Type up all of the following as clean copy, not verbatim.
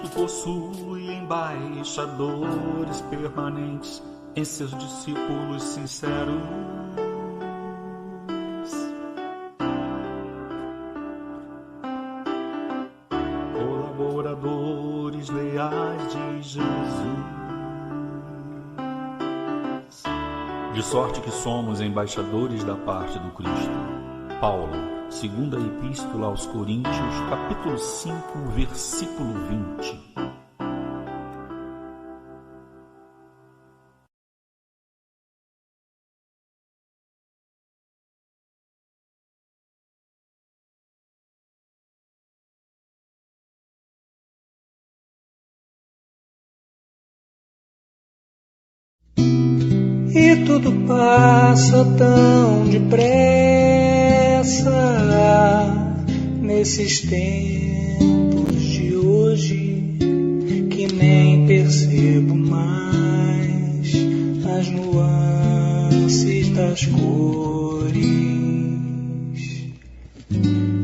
Cristo possui embaixadores permanentes em seus discípulos sinceros, colaboradores leais de Jesus. De sorte que somos embaixadores da parte do Cristo. Paulo, segunda Epístola aos Coríntios, capítulo 5, versículo 20. E tudo passa tão depressa nesses tempos de hoje que nem percebo mais as nuances das cores.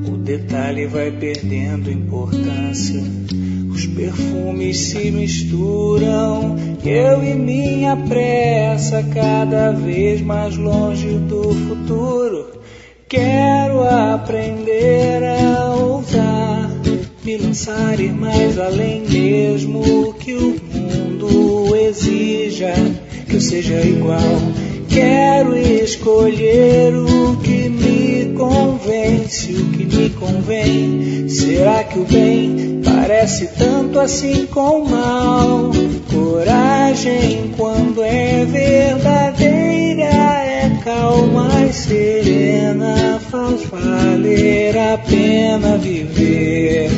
O detalhe vai perdendo importância, os perfumes se misturam, eu e minha pressa cada vez mais longe do futuro. Quero aprender a ousar, me lançar, ir mais além mesmo que o mundo exija que eu seja igual. Quero escolher o que me convence, o que me convém. Será que o bem parece tanto assim com o mal? Coragem, quando é verdadeira, é calma e serena, faz valer a pena viver.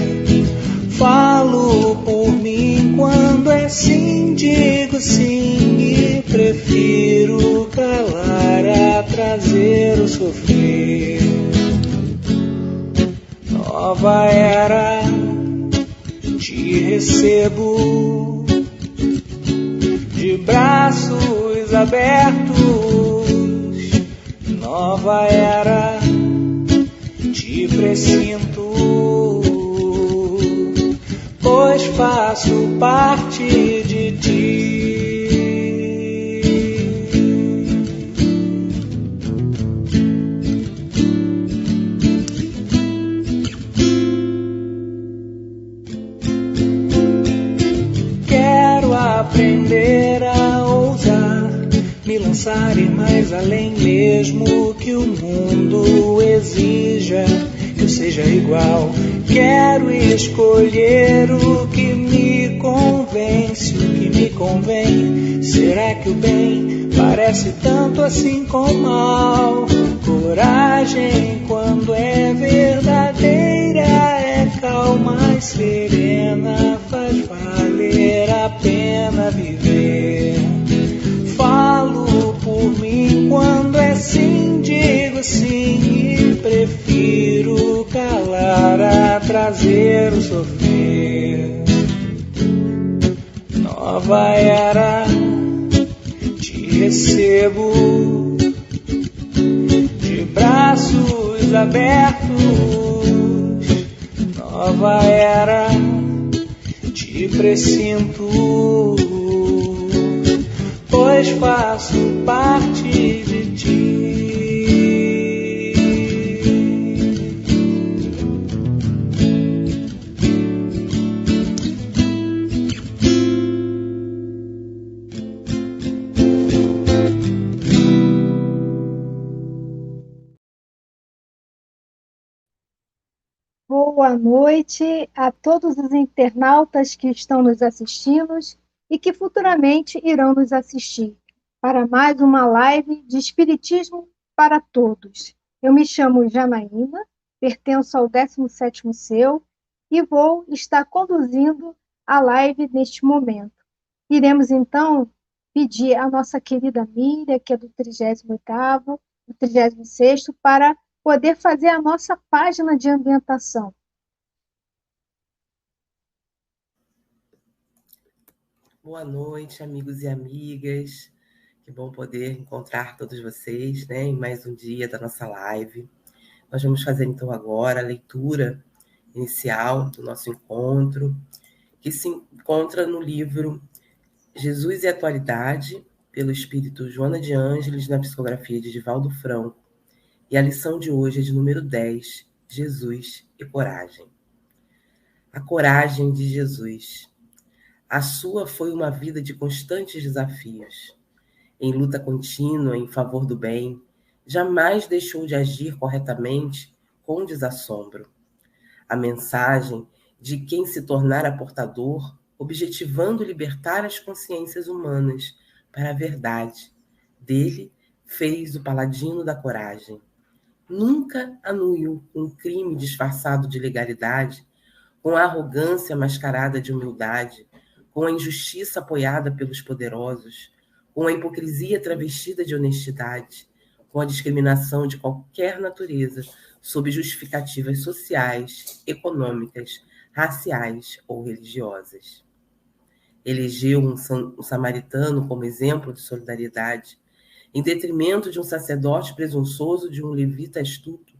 Falo por mim, quando é sim, digo sim, e prefiro calar a trazer o sofrer. Nova era, te recebo de braços abertos. Nova era, te presinto, pois faço parte de ti. Quero aprender a ousar, me lançar, ir mais além mesmo que o mundo exija que eu seja igual. Quero escolher o que me convence, o que me convém. Será que o bem parece tanto assim com o mal? Coragem, quando é verdadeira, é calma e serena, faz valer a pena viver. Falo por mim, quando é sim, digo sim, e prefiro calar a trazer o sofrer. Nova era, te recebo de braços abertos. Nova era, te presinto, pois faço parte de ti. Boa noite a todos os internautas que estão nos assistindo e que futuramente irão nos assistir para mais uma live de Espiritismo para Todos. Eu me chamo Janaína, pertenço ao 17º CEU e vou estar conduzindo a live neste momento. Iremos, então, pedir à nossa querida Miriam, que é do 38º, do 36º, para poder fazer a nossa página de ambientação. Boa noite, amigos e amigas. Que bom poder encontrar todos vocês, né, em mais um dia da nossa live. Nós vamos fazer, então, agora a leitura inicial do nosso encontro. que se encontra no livro Jesus e Atualidade, pelo espírito Joana de Ângeles, na psicografia de Divaldo Franco. E a lição de hoje é de número 10, Jesus e Coragem. A coragem de Jesus. A sua foi uma vida de constantes desafios. Em luta contínua em favor do bem, jamais deixou de agir corretamente com desassombro. A mensagem de quem se tornara portador, objetivando libertar as consciências humanas para a verdade, dele fez o paladino da coragem. Nunca anuiu um crime disfarçado de legalidade, com a arrogância mascarada de humildade, com a injustiça apoiada pelos poderosos, com a hipocrisia travestida de honestidade, com a discriminação de qualquer natureza, sob justificativas sociais, econômicas, raciais ou religiosas. Elegeu um samaritano como exemplo de solidariedade, em detrimento de um sacerdote presunçoso, de um levita astuto,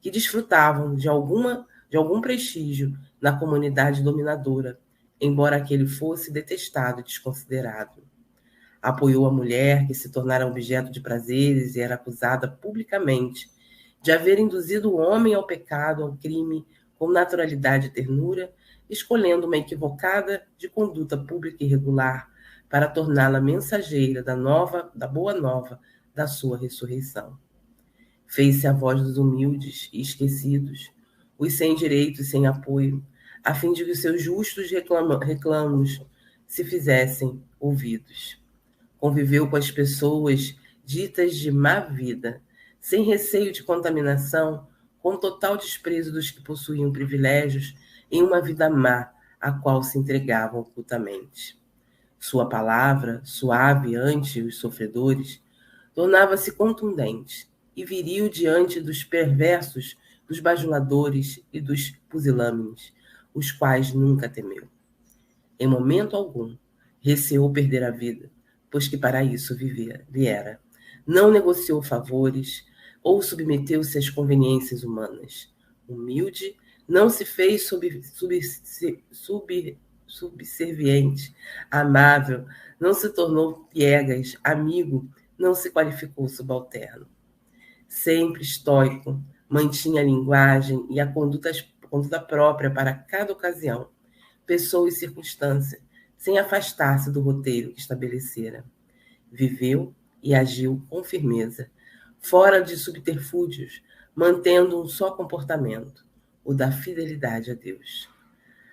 que desfrutavam de algum prestígio na comunidade dominadora, embora aquele fosse detestado e desconsiderado. Apoiou a mulher, que se tornara objeto de prazeres e era acusada publicamente de haver induzido o homem ao pecado, ao crime, com naturalidade e ternura, escolhendo uma equivocada de conduta pública e regular para torná-la mensageira da boa nova da sua ressurreição. Fez-se a voz dos humildes e esquecidos, os sem direito e sem apoio, a fim de que os seus justos reclamos se fizessem ouvidos. Conviveu com as pessoas ditas de má vida, sem receio de contaminação, com total desprezo dos que possuíam privilégios em uma vida má, a qual se entregavam ocultamente. Sua palavra, suave ante os sofredores, tornava-se contundente e viril diante dos perversos, dos bajuladores e dos pusilâmines, os quais nunca temeu. Em momento algum, receou perder a vida, pois que para isso viera. Não negociou favores ou submeteu-se às conveniências humanas. Humilde, não se fez subserviente, amável, não se tornou piegas, amigo, não se qualificou subalterno. Sempre estoico, mantinha a linguagem e a conduta própria para cada ocasião, pessoa e circunstância, sem afastar-se do roteiro que estabelecera. Viveu e agiu com firmeza, fora de subterfúgios, mantendo um só comportamento, o da fidelidade a Deus.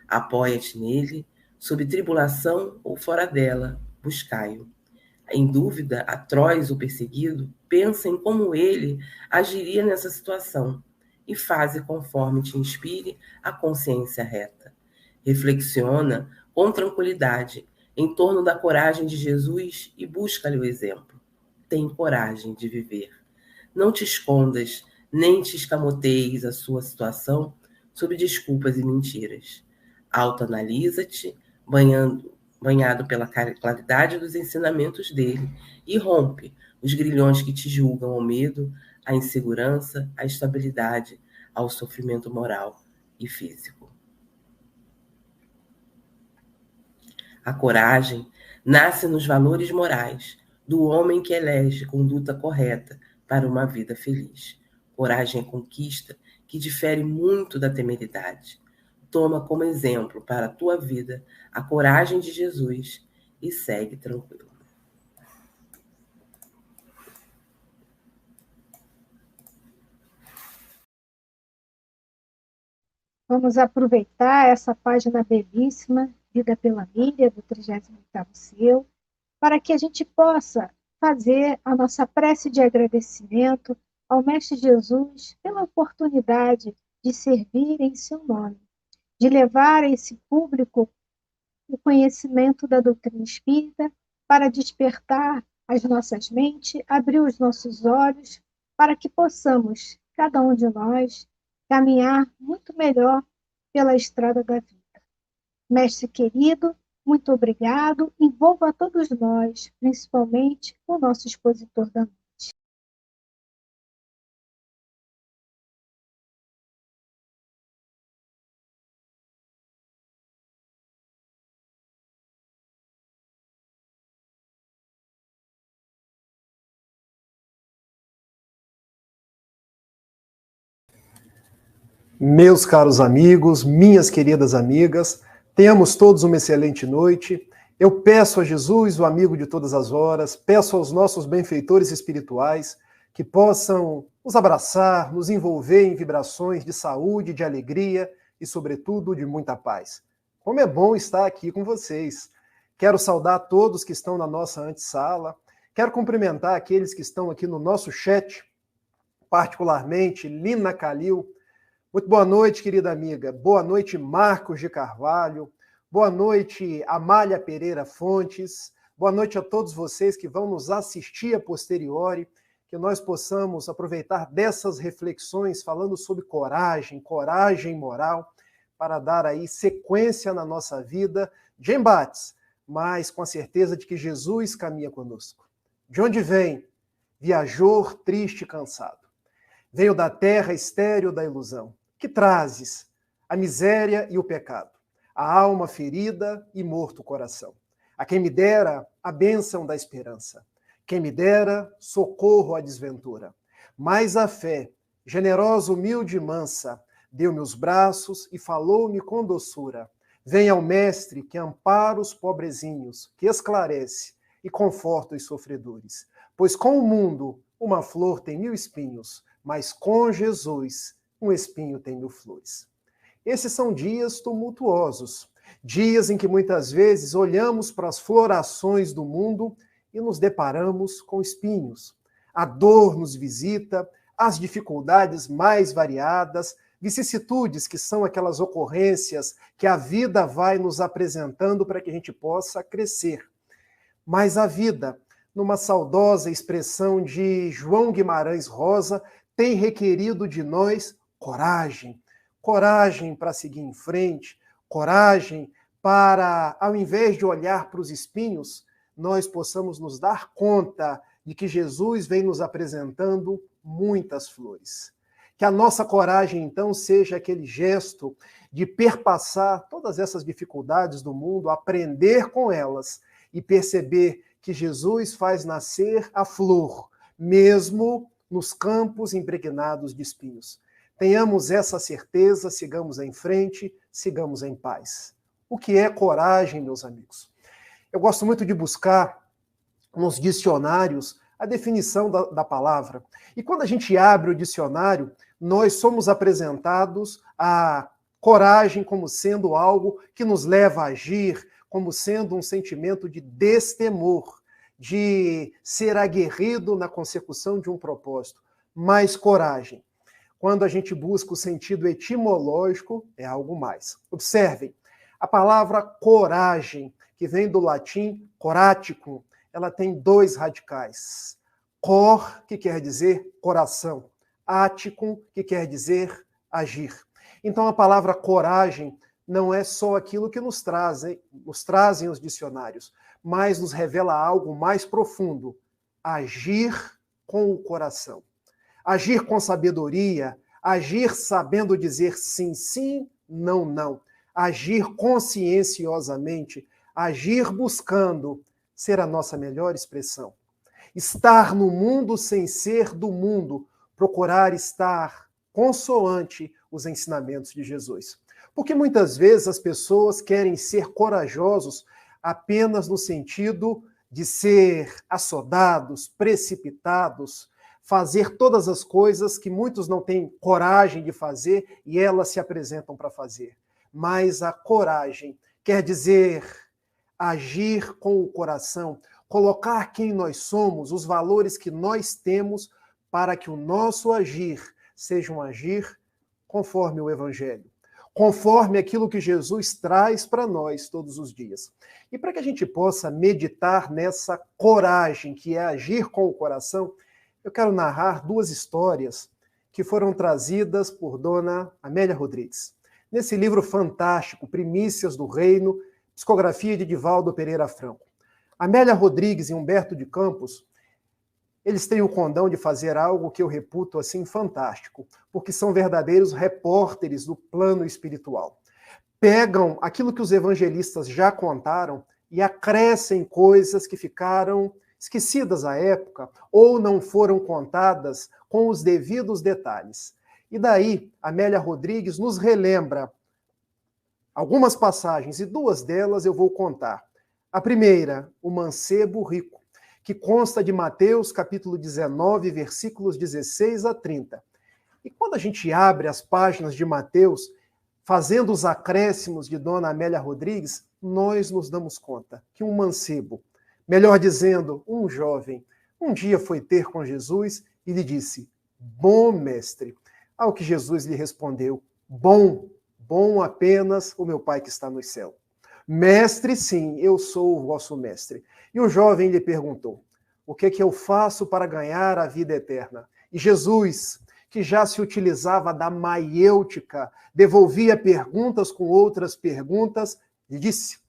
Apoia-te nele, sob tribulação ou fora dela, buscai-o. Em dúvida, atroz ou perseguido, pensa em como ele agiria nessa situação e faze conforme te inspire a consciência reta. Reflexiona com tranquilidade em torno da coragem de Jesus e busca-lhe o exemplo. Tem coragem de viver. Não te escondas, nem te escamoteis a sua situação sob desculpas e mentiras. Autoanalisa-te, banhado pela claridade dos ensinamentos dele, e rompe os grilhões que te julgam ao medo, à insegurança, à instabilidade, ao sofrimento moral e físico. A coragem nasce nos valores morais do homem que elege conduta correta para uma vida feliz. Coragem é conquista que difere muito da temeridade. Toma como exemplo para a tua vida a coragem de Jesus e segue tranquilo. Vamos aproveitar essa página belíssima, Vida pela Milha, do 38º Seu, para que a gente possa fazer a nossa prece de agradecimento ao Mestre Jesus pela oportunidade de servir em seu nome, de levar a esse público o conhecimento da doutrina espírita para despertar as nossas mentes, abrir os nossos olhos, para que possamos, cada um de nós, caminhar muito melhor pela estrada da vida. Mestre querido, muito obrigado. Envolva a todos nós, principalmente o nosso expositor da noite. Meus caros amigos, minhas queridas amigas, tenhamos todos uma excelente noite. Eu peço a Jesus, o amigo de todas as horas, peço aos nossos benfeitores espirituais que possam nos abraçar, nos envolver em vibrações de saúde, de alegria e, sobretudo, de muita paz. Como é bom estar aqui com vocês. Quero saudar todos que estão na nossa antessala, quero cumprimentar aqueles que estão aqui no nosso chat, particularmente Lina Calil. Muito boa noite, querida amiga. Boa noite, Marcos de Carvalho. Boa noite, Amália Pereira Fontes. Boa noite a todos vocês que vão nos assistir a posteriori, que nós possamos aproveitar dessas reflexões falando sobre coragem, coragem moral, para dar aí sequência na nossa vida de embates, mas com a certeza de que Jesus caminha conosco. De onde vem? Viajor, triste e cansado. Venho da terra estéril da ilusão. Que trazes? A miséria e o pecado, a alma ferida e morto o coração. A quem me dera a bênção da esperança, quem me dera socorro à desventura. Mas a fé, generosa, humilde e mansa, deu-me os braços e falou-me com doçura. Venha ao mestre que ampara os pobrezinhos, que esclarece e conforta os sofredores. Pois com o mundo uma flor tem 1000 espinhos, mas com Jesus um espinho tem 1000 flores. Esses são dias tumultuosos, dias em que muitas vezes olhamos para as florações do mundo e nos deparamos com espinhos. A dor nos visita, as dificuldades mais variadas, vicissitudes que são aquelas ocorrências que a vida vai nos apresentando para que a gente possa crescer. Mas a vida, numa saudosa expressão de João Guimarães Rosa, tem requerido de nós coragem. Coragem para seguir em frente, coragem para, ao invés de olhar para os espinhos, nós possamos nos dar conta de que Jesus vem nos apresentando muitas flores. Que a nossa coragem, então, seja aquele gesto de perpassar todas essas dificuldades do mundo, aprender com elas e perceber que Jesus faz nascer a flor, mesmo nos campos impregnados de espinhos. Tenhamos essa certeza, sigamos em frente, sigamos em paz. O que é coragem, meus amigos? Eu gosto muito de buscar nos dicionários a definição da palavra. E quando a gente abre o dicionário, nós somos apresentados a coragem como sendo algo que nos leva a agir, como sendo um sentimento de destemor, de ser aguerrido na consecução de um propósito. Mas coragem, quando a gente busca o sentido etimológico, é algo mais. Observem, a palavra coragem, que vem do latim coraticum, ela tem 2 radicais. Cor, que quer dizer coração. Aticum, que quer dizer agir. Então a palavra coragem não é só aquilo que nos trazem os dicionários, mas nos revela algo mais profundo. Agir com o coração. Agir com sabedoria, agir sabendo dizer sim, sim, não, não. Agir conscienciosamente, agir buscando ser a nossa melhor expressão. Estar no mundo sem ser do mundo, procurar estar consoante os ensinamentos de Jesus. Porque muitas vezes as pessoas querem ser corajosos apenas no sentido de ser assodados, precipitados, fazer todas as coisas que muitos não têm coragem de fazer e elas se apresentam para fazer. Mas a coragem quer dizer agir com o coração, colocar quem nós somos, os valores que nós temos, para que o nosso agir seja um agir conforme o Evangelho, conforme aquilo que Jesus traz para nós todos os dias. E para que a gente possa meditar nessa coragem, que é agir com o coração, eu quero narrar 2 histórias que foram trazidas por Dona Amélia Rodrigues. Nesse livro fantástico, Primícias do Reino, psicografia de Divaldo Pereira Franco. Amélia Rodrigues e Humberto de Campos, eles têm o condão de fazer algo que eu reputo assim fantástico, porque são verdadeiros repórteres do plano espiritual. Pegam aquilo que os evangelistas já contaram e acrescem coisas que ficaram esquecidas à época ou não foram contadas com os devidos detalhes. E daí, Amélia Rodrigues nos relembra algumas passagens, e duas delas eu vou contar. A primeira, o mancebo rico, que consta de Mateus, capítulo 19, versículos 16 a 30. E quando a gente abre as páginas de Mateus, fazendo os acréscimos de Dona Amélia Rodrigues, nós nos damos conta que um mancebo, melhor dizendo, um jovem, um dia foi ter com Jesus e lhe disse: bom mestre. Ao que Jesus lhe respondeu: bom apenas o meu Pai que está no céu. Mestre, sim, eu sou o vosso mestre. E o jovem lhe perguntou: o que é que eu faço para ganhar a vida eterna? E Jesus, que já se utilizava da maiêutica, devolvia perguntas com outras perguntas, lhe disse: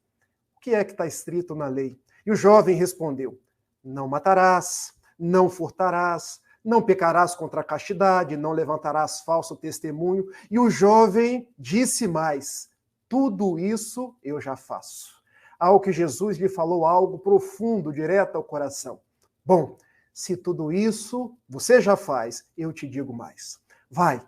o que é que está escrito na lei? E o jovem respondeu: não matarás, não furtarás, não pecarás contra a castidade, não levantarás falso testemunho. E o jovem disse mais: tudo isso eu já faço. Ao que Jesus lhe falou algo profundo, direto ao coração. Bom, se tudo isso você já faz, eu te digo mais. Vai,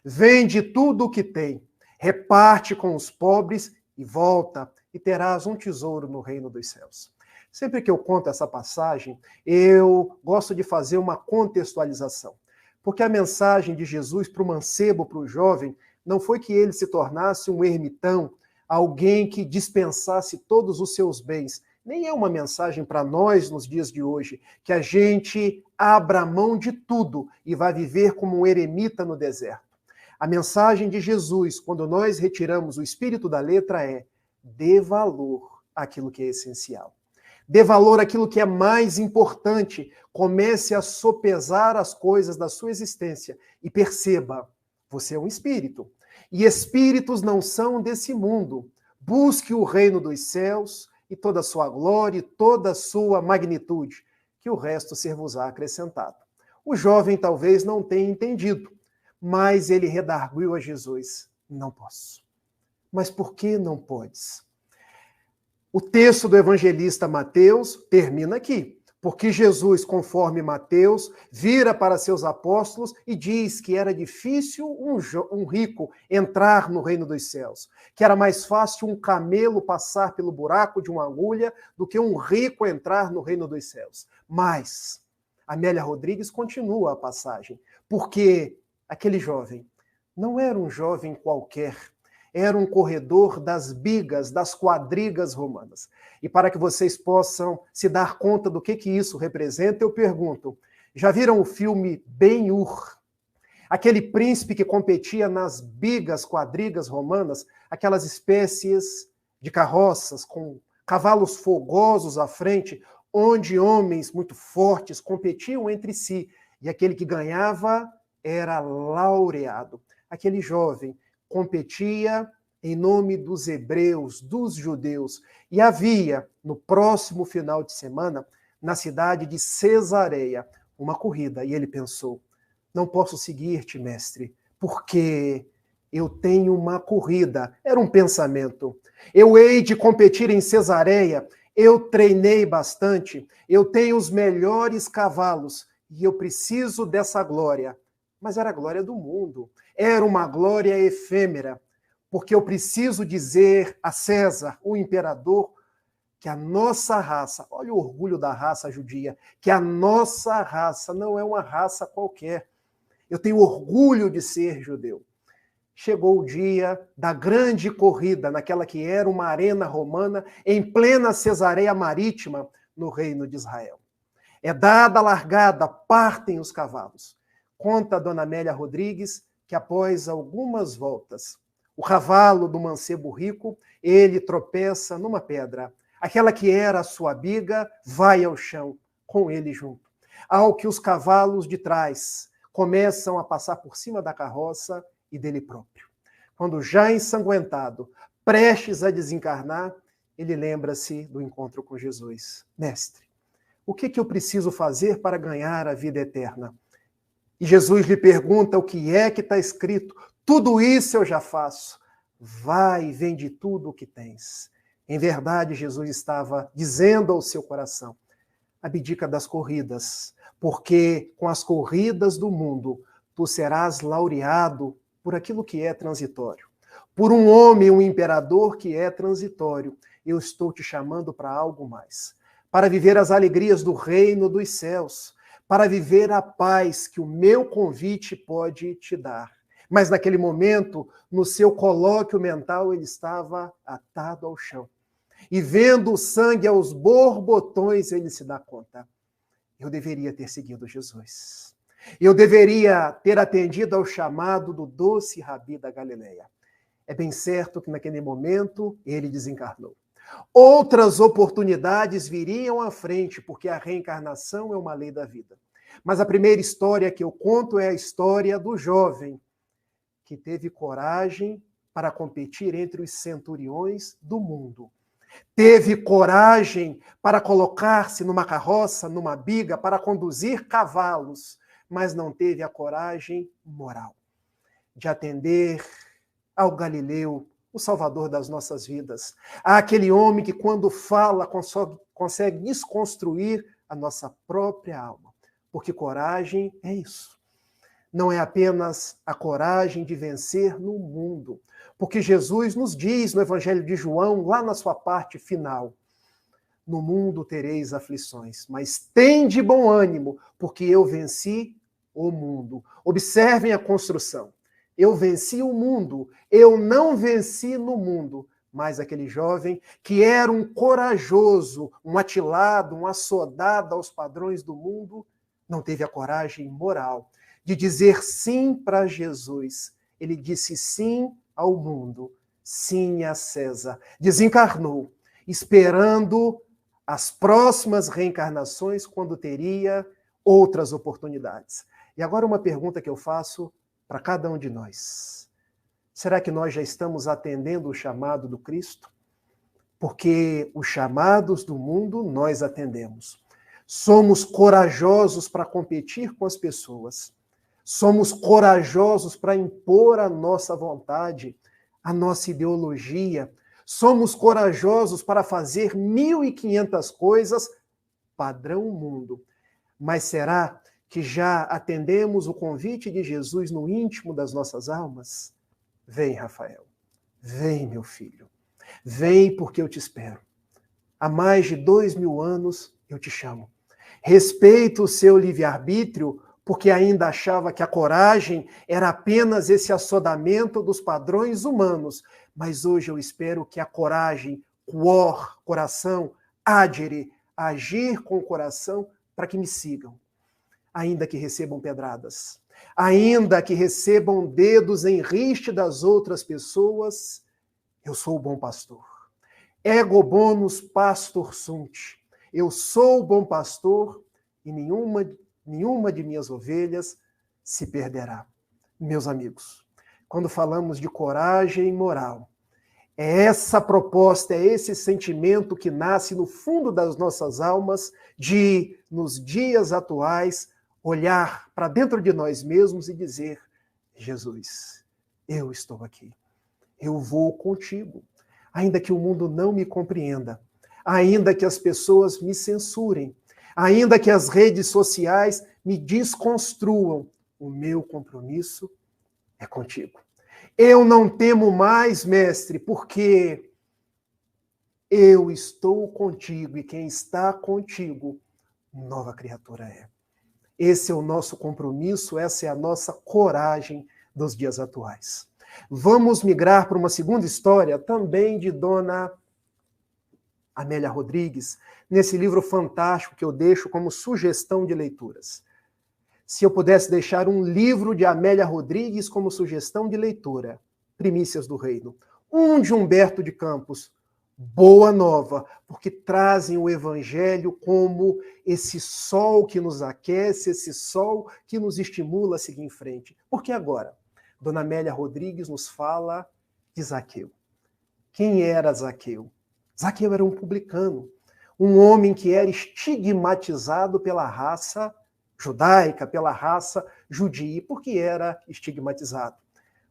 vende tudo o que tem, reparte com os pobres e volta, e terás um tesouro no reino dos céus. Sempre que eu conto essa passagem, eu gosto de fazer uma contextualização. Porque a mensagem de Jesus para o mancebo, para o jovem, não foi que ele se tornasse um ermitão, alguém que dispensasse todos os seus bens. Nem é uma mensagem para nós nos dias de hoje, que a gente abra mão de tudo e vá viver como um eremita no deserto. A mensagem de Jesus, quando nós retiramos o espírito da letra, é: dê valor àquilo que é essencial. Dê valor àquilo que é mais importante. Comece a sopesar as coisas da sua existência e perceba, você é um espírito. E espíritos não são desse mundo. Busque o reino dos céus e toda a sua glória e toda a sua magnitude, que o resto ser-vos-á acrescentado. O jovem talvez não tenha entendido, mas ele redarguiu a Jesus: não posso. Mas por que não podes? O texto do evangelista Mateus termina aqui, porque Jesus, conforme Mateus, vira para seus apóstolos e diz que era difícil um rico entrar no reino dos céus, que era mais fácil um camelo passar pelo buraco de uma agulha do que um rico entrar no reino dos céus. Mas Amélia Rodrigues continua a passagem, porque aquele jovem não era um jovem qualquer, era um corredor das bigas, das quadrigas romanas. E para que vocês possam se dar conta do que isso representa, eu pergunto: já viram o filme Ben-Hur? Aquele príncipe que competia nas bigas, quadrigas romanas, aquelas espécies de carroças com cavalos fogosos à frente, onde homens muito fortes competiam entre si, e aquele que ganhava era laureado. Aquele jovem competia em nome dos hebreus, dos judeus. E havia, no próximo final de semana, na cidade de Cesareia, uma corrida. E ele pensou: não posso seguir-te, mestre, porque eu tenho uma corrida. Era um pensamento. Eu hei de competir em Cesareia, eu treinei bastante, eu tenho os melhores cavalos e eu preciso dessa glória. Mas era a glória do mundo. Era uma glória efêmera, porque eu preciso dizer a César, o imperador, que a nossa raça, olha o orgulho da raça judia, que a nossa raça não é uma raça qualquer. Eu tenho orgulho de ser judeu. Chegou o dia da grande corrida, naquela que era uma arena romana, em plena Cesareia Marítima, no reino de Israel. É dada a largada, partem os cavalos. Conta a Dona Amélia Rodrigues que após algumas voltas, o cavalo do mancebo rico, ele tropeça numa pedra. Aquela que era a sua biga vai ao chão, com ele junto. Ao que os cavalos de trás começam a passar por cima da carroça e dele próprio. Quando já ensanguentado, prestes a desencarnar, ele lembra-se do encontro com Jesus. Mestre, o que eu preciso fazer para ganhar a vida eterna? E Jesus lhe pergunta o que é que está escrito. Tudo isso eu já faço. Vai e vende tudo o que tens. Em verdade, Jesus estava dizendo ao seu coração: abdica das corridas, porque com as corridas do mundo, tu serás laureado por aquilo que é transitório. Por um homem, um imperador que é transitório, eu estou te chamando para algo mais. Para viver as alegrias do reino dos céus, para viver a paz que o meu convite pode te dar. Mas naquele momento, no seu colóquio mental, ele estava atado ao chão. E vendo o sangue aos borbotões, ele se dá conta. Eu deveria ter seguido Jesus. Eu deveria ter atendido ao chamado do doce Rabi da Galileia. É bem certo que naquele momento ele desencarnou. Outras oportunidades viriam à frente, porque a reencarnação é uma lei da vida. Mas a primeira história que eu conto é a história do jovem que teve coragem para competir entre os centuriões do mundo. Teve coragem para colocar-se numa carroça, numa biga, para conduzir cavalos, mas não teve a coragem moral de atender ao Galileu, o Salvador das nossas vidas, àquele homem que, quando fala, consegue desconstruir a nossa própria alma. Porque coragem é isso. Não é apenas a coragem de vencer no mundo. Porque Jesus nos diz no Evangelho de João, lá na sua parte final, no mundo tereis aflições, mas tende bom ânimo, porque eu venci o mundo. Observem a construção. Eu venci o mundo, eu não venci no mundo. Mas aquele jovem que era um corajoso, um atilado, um assodado aos padrões do mundo, não teve a coragem moral de dizer sim para Jesus. Ele disse sim ao mundo, sim a César. Desencarnou, esperando as próximas reencarnações, quando teria outras oportunidades. E agora uma pergunta que eu faço para cada um de nós. Será que nós já estamos atendendo o chamado do Cristo? Porque os chamados do mundo nós atendemos. Somos corajosos para competir com as pessoas. Somos corajosos para impor a nossa vontade, a nossa ideologia. Somos corajosos para fazer 1.500 coisas padrão mundo. Mas será que já atendemos o convite de Jesus no íntimo das nossas almas? Vem, Rafael. Vem, meu filho. Vem, porque eu te espero. Há mais de 2000 anos eu te chamo. Respeito o seu livre-arbítrio, porque ainda achava que a coragem era apenas esse assodamento dos padrões humanos. Mas hoje eu espero que a coragem, coração, adere, agir com o coração, para que me sigam. Ainda que recebam pedradas, ainda que recebam dedos em riste das outras pessoas, eu sou o bom pastor. Ego bonus pastor sunt. Eu sou o bom pastor e nenhuma de minhas ovelhas se perderá. Meus amigos, quando falamos de coragem moral, é essa proposta, é esse sentimento que nasce no fundo das nossas almas de, nos dias atuais, olhar para dentro de nós mesmos e dizer: Jesus, eu estou aqui, eu vou contigo, ainda que o mundo não me compreenda, ainda que as pessoas me censurem, ainda que as redes sociais me desconstruam, o meu compromisso é contigo. Eu não temo mais, mestre, porque eu estou contigo e quem está contigo, nova criatura é. Esse é o nosso compromisso, essa é a nossa coragem dos dias atuais. Vamos migrar para uma segunda história, também de Dona Amélia Rodrigues, nesse livro fantástico que eu deixo como sugestão de leituras. Se eu pudesse deixar um livro de Amélia Rodrigues como sugestão de leitura, Primícias do Reino, um de Humberto de Campos, Boa Nova, porque trazem o Evangelho como esse sol que nos aquece, esse sol que nos estimula a seguir em frente. Porque agora, Dona Amélia Rodrigues nos fala de Zaqueu. Quem era Zaqueu? Zaqueu era um publicano, um homem que era estigmatizado pela raça judaica, pela raça judia. Por que era estigmatizado?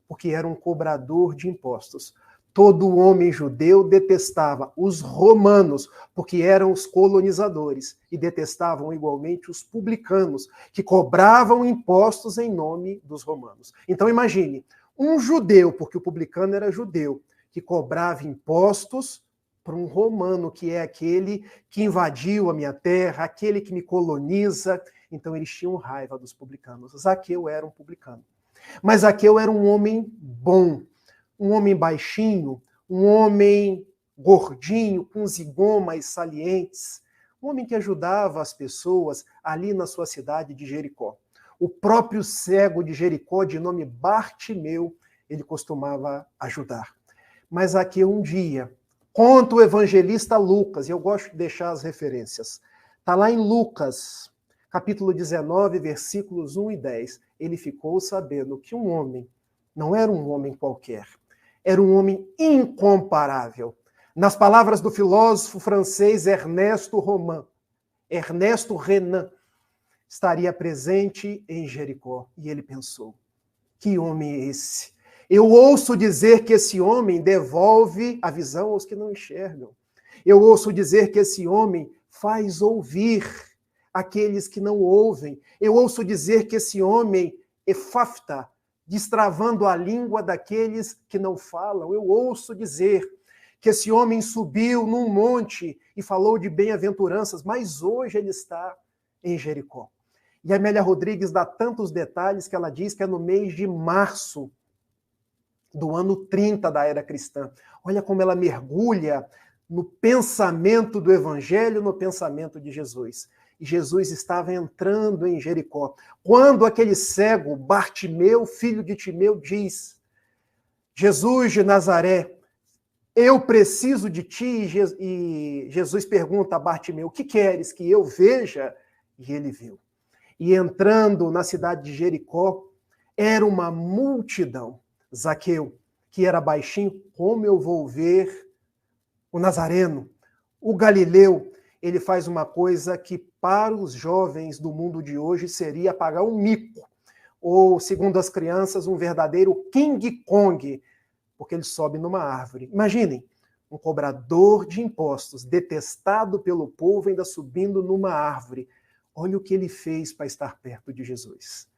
Porque era um cobrador de impostos. Todo homem judeu detestava os romanos, porque eram os colonizadores, e detestavam igualmente os publicanos, que cobravam impostos em nome dos romanos. Então imagine, um judeu, porque o publicano era judeu, que cobrava impostos para um romano, que é aquele que invadiu a minha terra, aquele que me coloniza. Então eles tinham raiva dos publicanos. Zaqueu era um publicano. Mas Zaqueu era um homem bom, um homem baixinho, um homem gordinho, com zigomas salientes, um homem que ajudava as pessoas ali na sua cidade de Jericó. O próprio cego de Jericó, de nome Bartimeu, ele costumava ajudar. Mas Zaqueu um dia, conta o evangelista Lucas, e eu gosto de deixar as referências, está lá em Lucas, capítulo 19, versículos 1 e 10, ele ficou sabendo que um homem, não era um homem qualquer, era um homem incomparável. Nas palavras do filósofo francês Ernesto Renan, estaria presente em Jericó. E ele pensou, que homem é esse? Eu ouço dizer que esse homem devolve a visão aos que não enxergam. Eu ouço dizer que esse homem faz ouvir aqueles que não ouvem. Eu ouço dizer que esse homem efafta, destravando a língua daqueles que não falam. Eu ouço dizer que esse homem subiu num monte e falou de bem-aventuranças, mas hoje ele está em Jericó. E a Amélia Rodrigues dá tantos detalhes que ela diz que é no mês de março do ano 30 da era cristã. Olha como ela mergulha no pensamento do Evangelho, no pensamento de Jesus. E Jesus estava entrando em Jericó. Quando aquele cego, Bartimeu, filho de Timeu, diz, Jesus de Nazaré, eu preciso de ti, e Jesus pergunta a Bartimeu, o que queres que eu veja? E ele viu. E entrando na cidade de Jericó, era uma multidão. Zaqueu, que era baixinho, como eu vou ver o Nazareno, o Galileu, ele faz uma coisa que para os jovens do mundo de hoje seria pagar um mico, ou, segundo as crianças, um verdadeiro King Kong, porque ele sobe numa árvore. Imaginem, um cobrador de impostos, detestado pelo povo, ainda subindo numa árvore. Olha o que ele fez para estar perto de Jesus.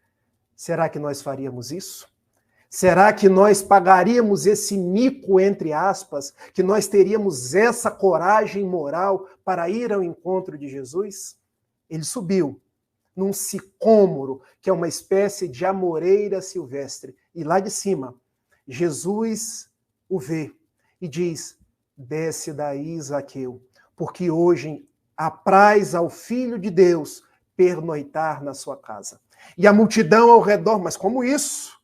Será que nós faríamos isso? Será que nós pagaríamos esse mico, entre aspas, que nós teríamos essa coragem moral para ir ao encontro de Jesus? Ele subiu num sicômoro, que é uma espécie de amoreira silvestre, e lá de cima, Jesus o vê e diz, desce daí, Zaqueu, porque hoje apraz ao Filho de Deus pernoitar na sua casa. E a multidão ao redor, mas como isso?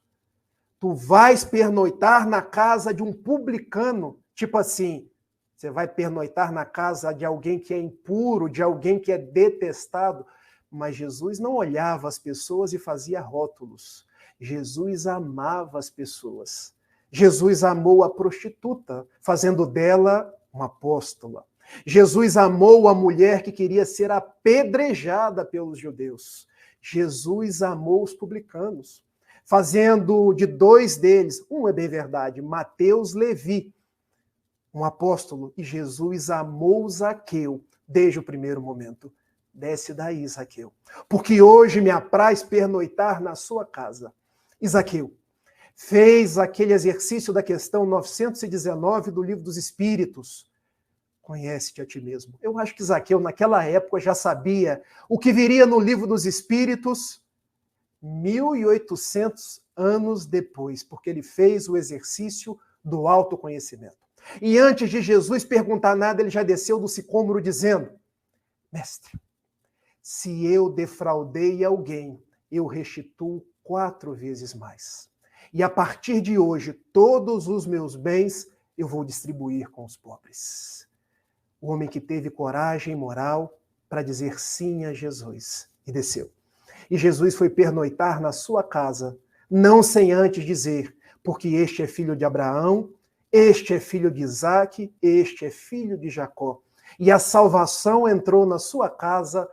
Tu vais pernoitar na casa de um publicano, tipo assim, você vai pernoitar na casa de alguém que é impuro, de alguém que é detestado. Mas Jesus não olhava as pessoas e fazia rótulos. Jesus amava as pessoas. Jesus amou a prostituta, fazendo dela uma apóstola. Jesus amou a mulher que queria ser apedrejada pelos judeus. Jesus amou os publicanos, fazendo de dois deles, um é bem verdade, Mateus Levi, um apóstolo, e Jesus amou Zaqueu desde o primeiro momento. Desce daí, Zaqueu, porque hoje me apraz pernoitar na sua casa. E Zaqueu fez aquele exercício da questão 919 do Livro dos Espíritos. Conhece-te a ti mesmo. Eu acho que Zaqueu, naquela época, já sabia o que viria no Livro dos Espíritos 1.800 anos depois, porque ele fez o exercício do autoconhecimento. E antes de Jesus perguntar nada, ele já desceu do sicômoro dizendo, mestre, se eu defraudei alguém, eu restituo 4 vezes mais. E a partir de hoje, todos os meus bens eu vou distribuir com os pobres. O homem que teve coragem moral para dizer sim a Jesus. E desceu. E Jesus foi pernoitar na sua casa, não sem antes dizer, porque este é filho de Abraão, este é filho de Isaque, este é filho de Jacó. E a salvação entrou na sua casa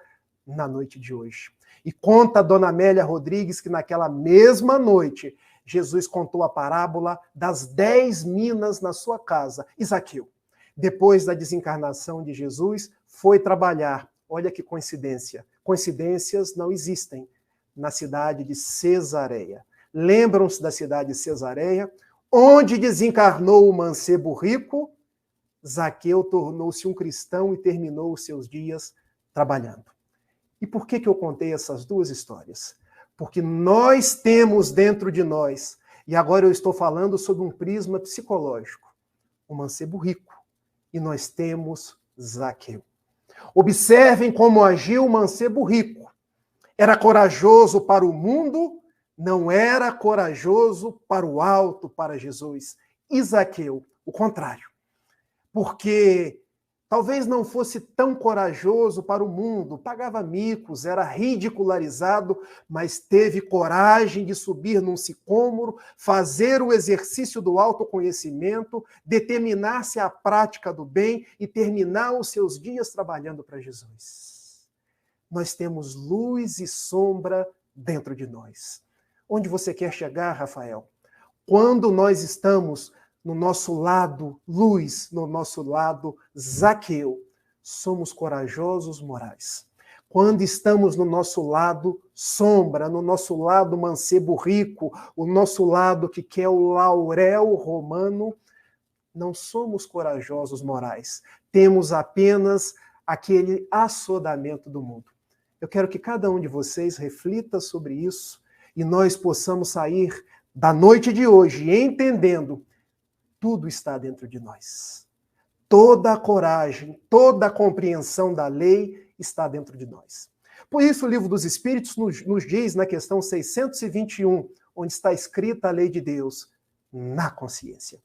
na noite de hoje. E conta a dona Amélia Rodrigues que naquela mesma noite, Jesus contou a parábola das 10 minas na sua casa. E Zaqueu, depois da desencarnação de Jesus, foi trabalhar. Olha que coincidência. Coincidências não existem na cidade de Cesareia. Lembram-se da cidade de Cesareia? Onde desencarnou o mancebo rico, Zaqueu tornou-se um cristão e terminou os seus dias trabalhando. E por que eu contei essas duas histórias? Porque nós temos dentro de nós, e agora eu estou falando sob um prisma psicológico, o mancebo rico, e nós temos Zaqueu. Observem como agiu o mancebo rico. Era corajoso para o mundo, não era corajoso para o alto, para Jesus. E Zaqueu, o contrário. Porque talvez não fosse tão corajoso para o mundo, pagava micos, era ridicularizado, mas teve coragem de subir num sicômoro, fazer o exercício do autoconhecimento, determinar-se à prática do bem e terminar os seus dias trabalhando para Jesus. Nós temos luz e sombra dentro de nós. Onde você quer chegar, Rafael? Quando nós estamos no nosso lado luz, no nosso lado Zaqueu, somos corajosos morais. Quando estamos no nosso lado sombra, no nosso lado mancebo rico, o nosso lado que quer o laurel romano, não somos corajosos morais. Temos apenas aquele assodamento do mundo. Eu quero que cada um de vocês reflita sobre isso e nós possamos sair da noite de hoje entendendo tudo está dentro de nós. Toda a coragem, toda a compreensão da lei está dentro de nós. Por isso o Livro dos Espíritos nos diz na questão 621, onde está escrita a lei de Deus, na consciência.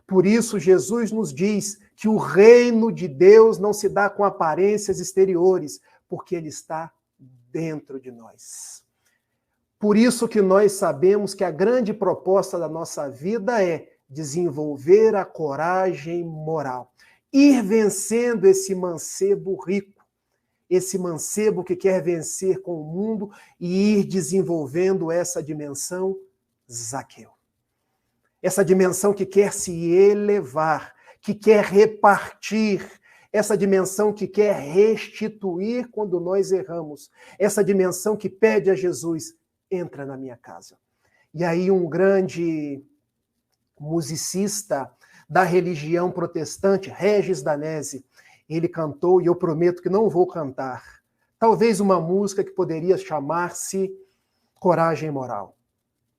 Por isso Jesus nos diz que o reino de Deus não se dá com aparências exteriores, porque ele está dentro de nós. Por isso que nós sabemos que a grande proposta da nossa vida é desenvolver a coragem moral, ir vencendo esse mancebo rico, esse mancebo que quer vencer com o mundo e ir desenvolvendo essa dimensão Zaqueu. Essa dimensão que quer se elevar, que quer repartir, essa dimensão que quer restituir quando nós erramos, essa dimensão que pede a Jesus, entra na minha casa. E aí um grande musicista da religião protestante, Regis Danese, ele cantou, e eu prometo que não vou cantar, talvez uma música que poderia chamar-se Coragem Moral.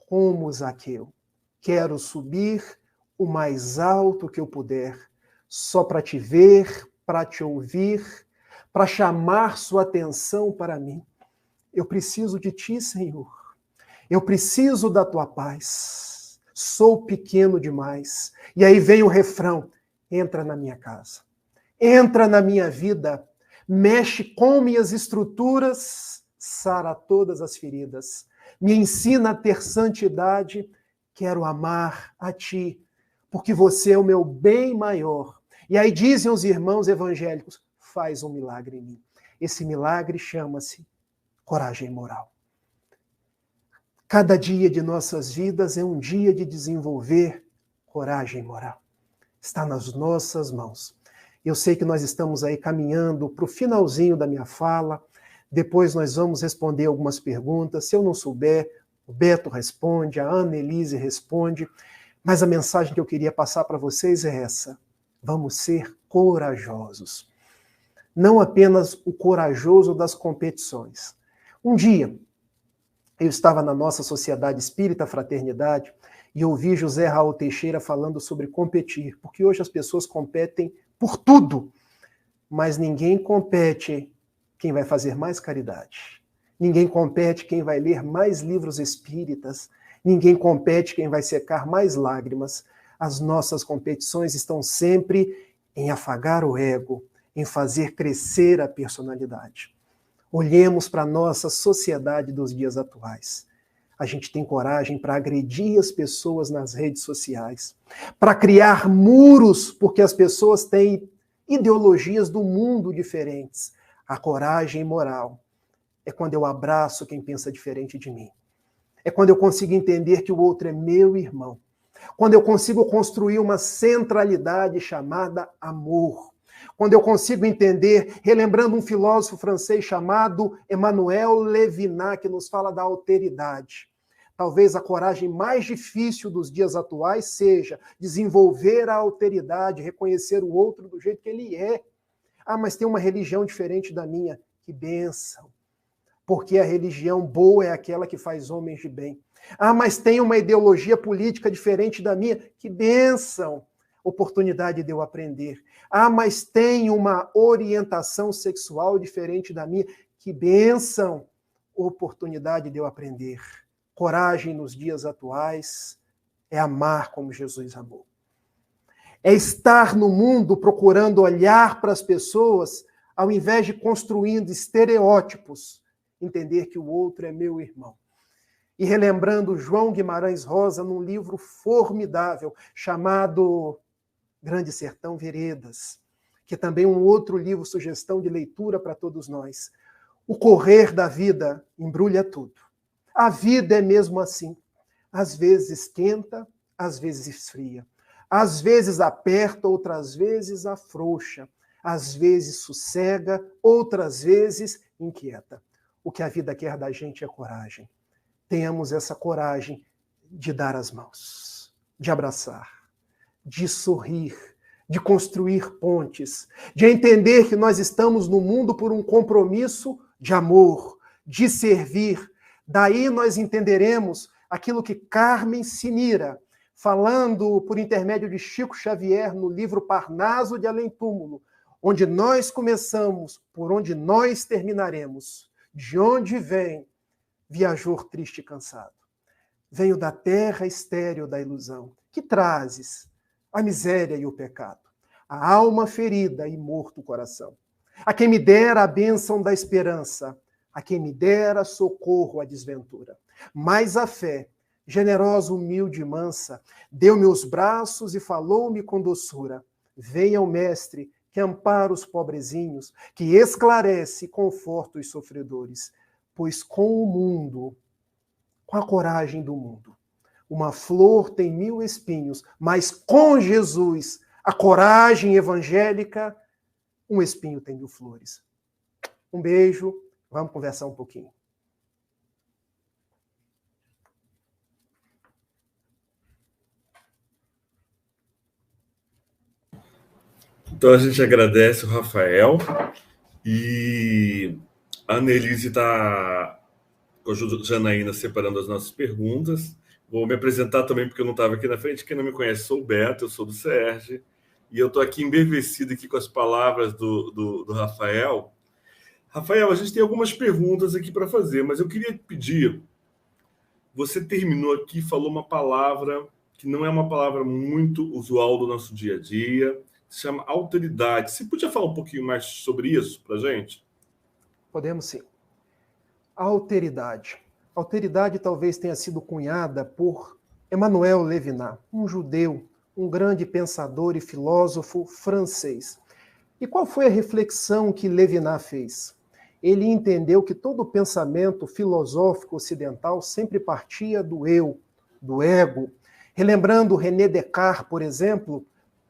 Como Zaqueu, quero subir o mais alto que eu puder, só para te ver, para te ouvir, para chamar sua atenção para mim. Eu preciso de ti, Senhor. Eu preciso da tua paz. Sou pequeno demais. E aí vem o refrão: entra na minha casa. Entra na minha vida. Mexe com minhas estruturas. Sara todas as feridas. Me ensina a ter santidade. Quero amar a ti, porque você é o meu bem maior. E aí dizem os irmãos evangélicos: faz um milagre em mim. Esse milagre chama-se coragem moral. Cada dia de nossas vidas é um dia de desenvolver coragem moral. Está nas nossas mãos. Eu sei que nós estamos aí caminhando para o finalzinho da minha fala. Depois nós vamos responder algumas perguntas. Se eu não souber, o Beto responde, a Ana Elise responde. Mas a mensagem que eu queria passar para vocês é essa: vamos ser corajosos. Não apenas o corajoso das competições. Um dia, eu estava na nossa Sociedade Espírita Fraternidade e ouvi José Raul Teixeira falando sobre competir, porque hoje as pessoas competem por tudo, mas ninguém compete quem vai fazer mais caridade. Ninguém compete quem vai ler mais livros espíritas. Ninguém compete quem vai secar mais lágrimas. As nossas competições estão sempre em afagar o ego, em fazer crescer a personalidade. Olhemos para a nossa sociedade dos dias atuais. A gente tem coragem para agredir as pessoas nas redes sociais, para criar muros, porque as pessoas têm ideologias do mundo diferentes. A coragem moral é quando eu abraço quem pensa diferente de mim. É quando eu consigo entender que o outro é meu irmão. Quando eu consigo construir uma centralidade chamada amor. Quando eu consigo entender, relembrando um filósofo francês chamado Emmanuel Levinas, que nos fala da alteridade. Talvez a coragem mais difícil dos dias atuais seja desenvolver a alteridade, reconhecer o outro do jeito que ele é. Ah, mas tem uma religião diferente da minha. Que bênção! Porque a religião boa é aquela que faz homens de bem. Ah, mas tem uma ideologia política diferente da minha. Que bênção! Oportunidade de eu aprender. Ah, mas tem uma orientação sexual diferente da minha. Que bênção! Oportunidade de eu aprender. Coragem nos dias atuais é amar como Jesus amou. É estar no mundo procurando olhar para as pessoas, ao invés de construindo estereótipos, entender que o outro é meu irmão. E relembrando João Guimarães Rosa num livro formidável chamado Grande Sertão Veredas, que é também um outro livro, sugestão de leitura para todos nós. O correr da vida embrulha tudo. A vida é mesmo assim. Às vezes esquenta, às vezes esfria. Às vezes aperta, outras vezes afrouxa. Às vezes sossega, outras vezes inquieta. O que a vida quer da gente é coragem. Tenhamos essa coragem de dar as mãos, de abraçar, de sorrir, de construir pontes, de entender que nós estamos no mundo por um compromisso de amor, de servir. Daí nós entenderemos aquilo que Carmen Sinira, falando por intermédio de Chico Xavier no livro Parnaso de Além Túmulo, onde nós começamos, por onde nós terminaremos. De onde vem, viajor triste e cansado? Venho da terra estéril da ilusão, que trazes a miséria e o pecado, a alma ferida e morto o coração. A quem me dera a bênção da esperança, a quem me dera socorro à desventura. Mas a fé, generosa, humilde e mansa, deu-me os braços e falou-me com doçura. Venha o mestre, que ampara os pobrezinhos, que esclarece e conforta os sofredores. Pois com o mundo, com a coragem do mundo, uma flor tem 1000 espinhos, mas com Jesus, a coragem evangélica, um espinho tem 1000 flores. Um beijo, vamos conversar um pouquinho. Então a gente agradece o Rafael e a Annelise está com a Janaína separando as nossas perguntas. Vou me apresentar também porque eu não estava aqui na frente. Quem não me conhece, sou o Beto, eu sou do CERJ e eu estou aqui embevecido aqui com as palavras do Rafael. Rafael, a gente tem algumas perguntas aqui para fazer, mas eu queria pedir, você terminou aqui, falou uma palavra que não é uma palavra muito usual do nosso dia a dia, se chama alteridade. Você podia falar um pouquinho mais sobre isso para a gente? Podemos sim. Alteridade. Alteridade talvez tenha sido cunhada por Emmanuel Levinas, um judeu, um grande pensador e filósofo francês. E qual foi a reflexão que Levinas fez? Ele entendeu que todo o pensamento filosófico ocidental sempre partia do eu, do ego. Relembrando René Descartes, por exemplo,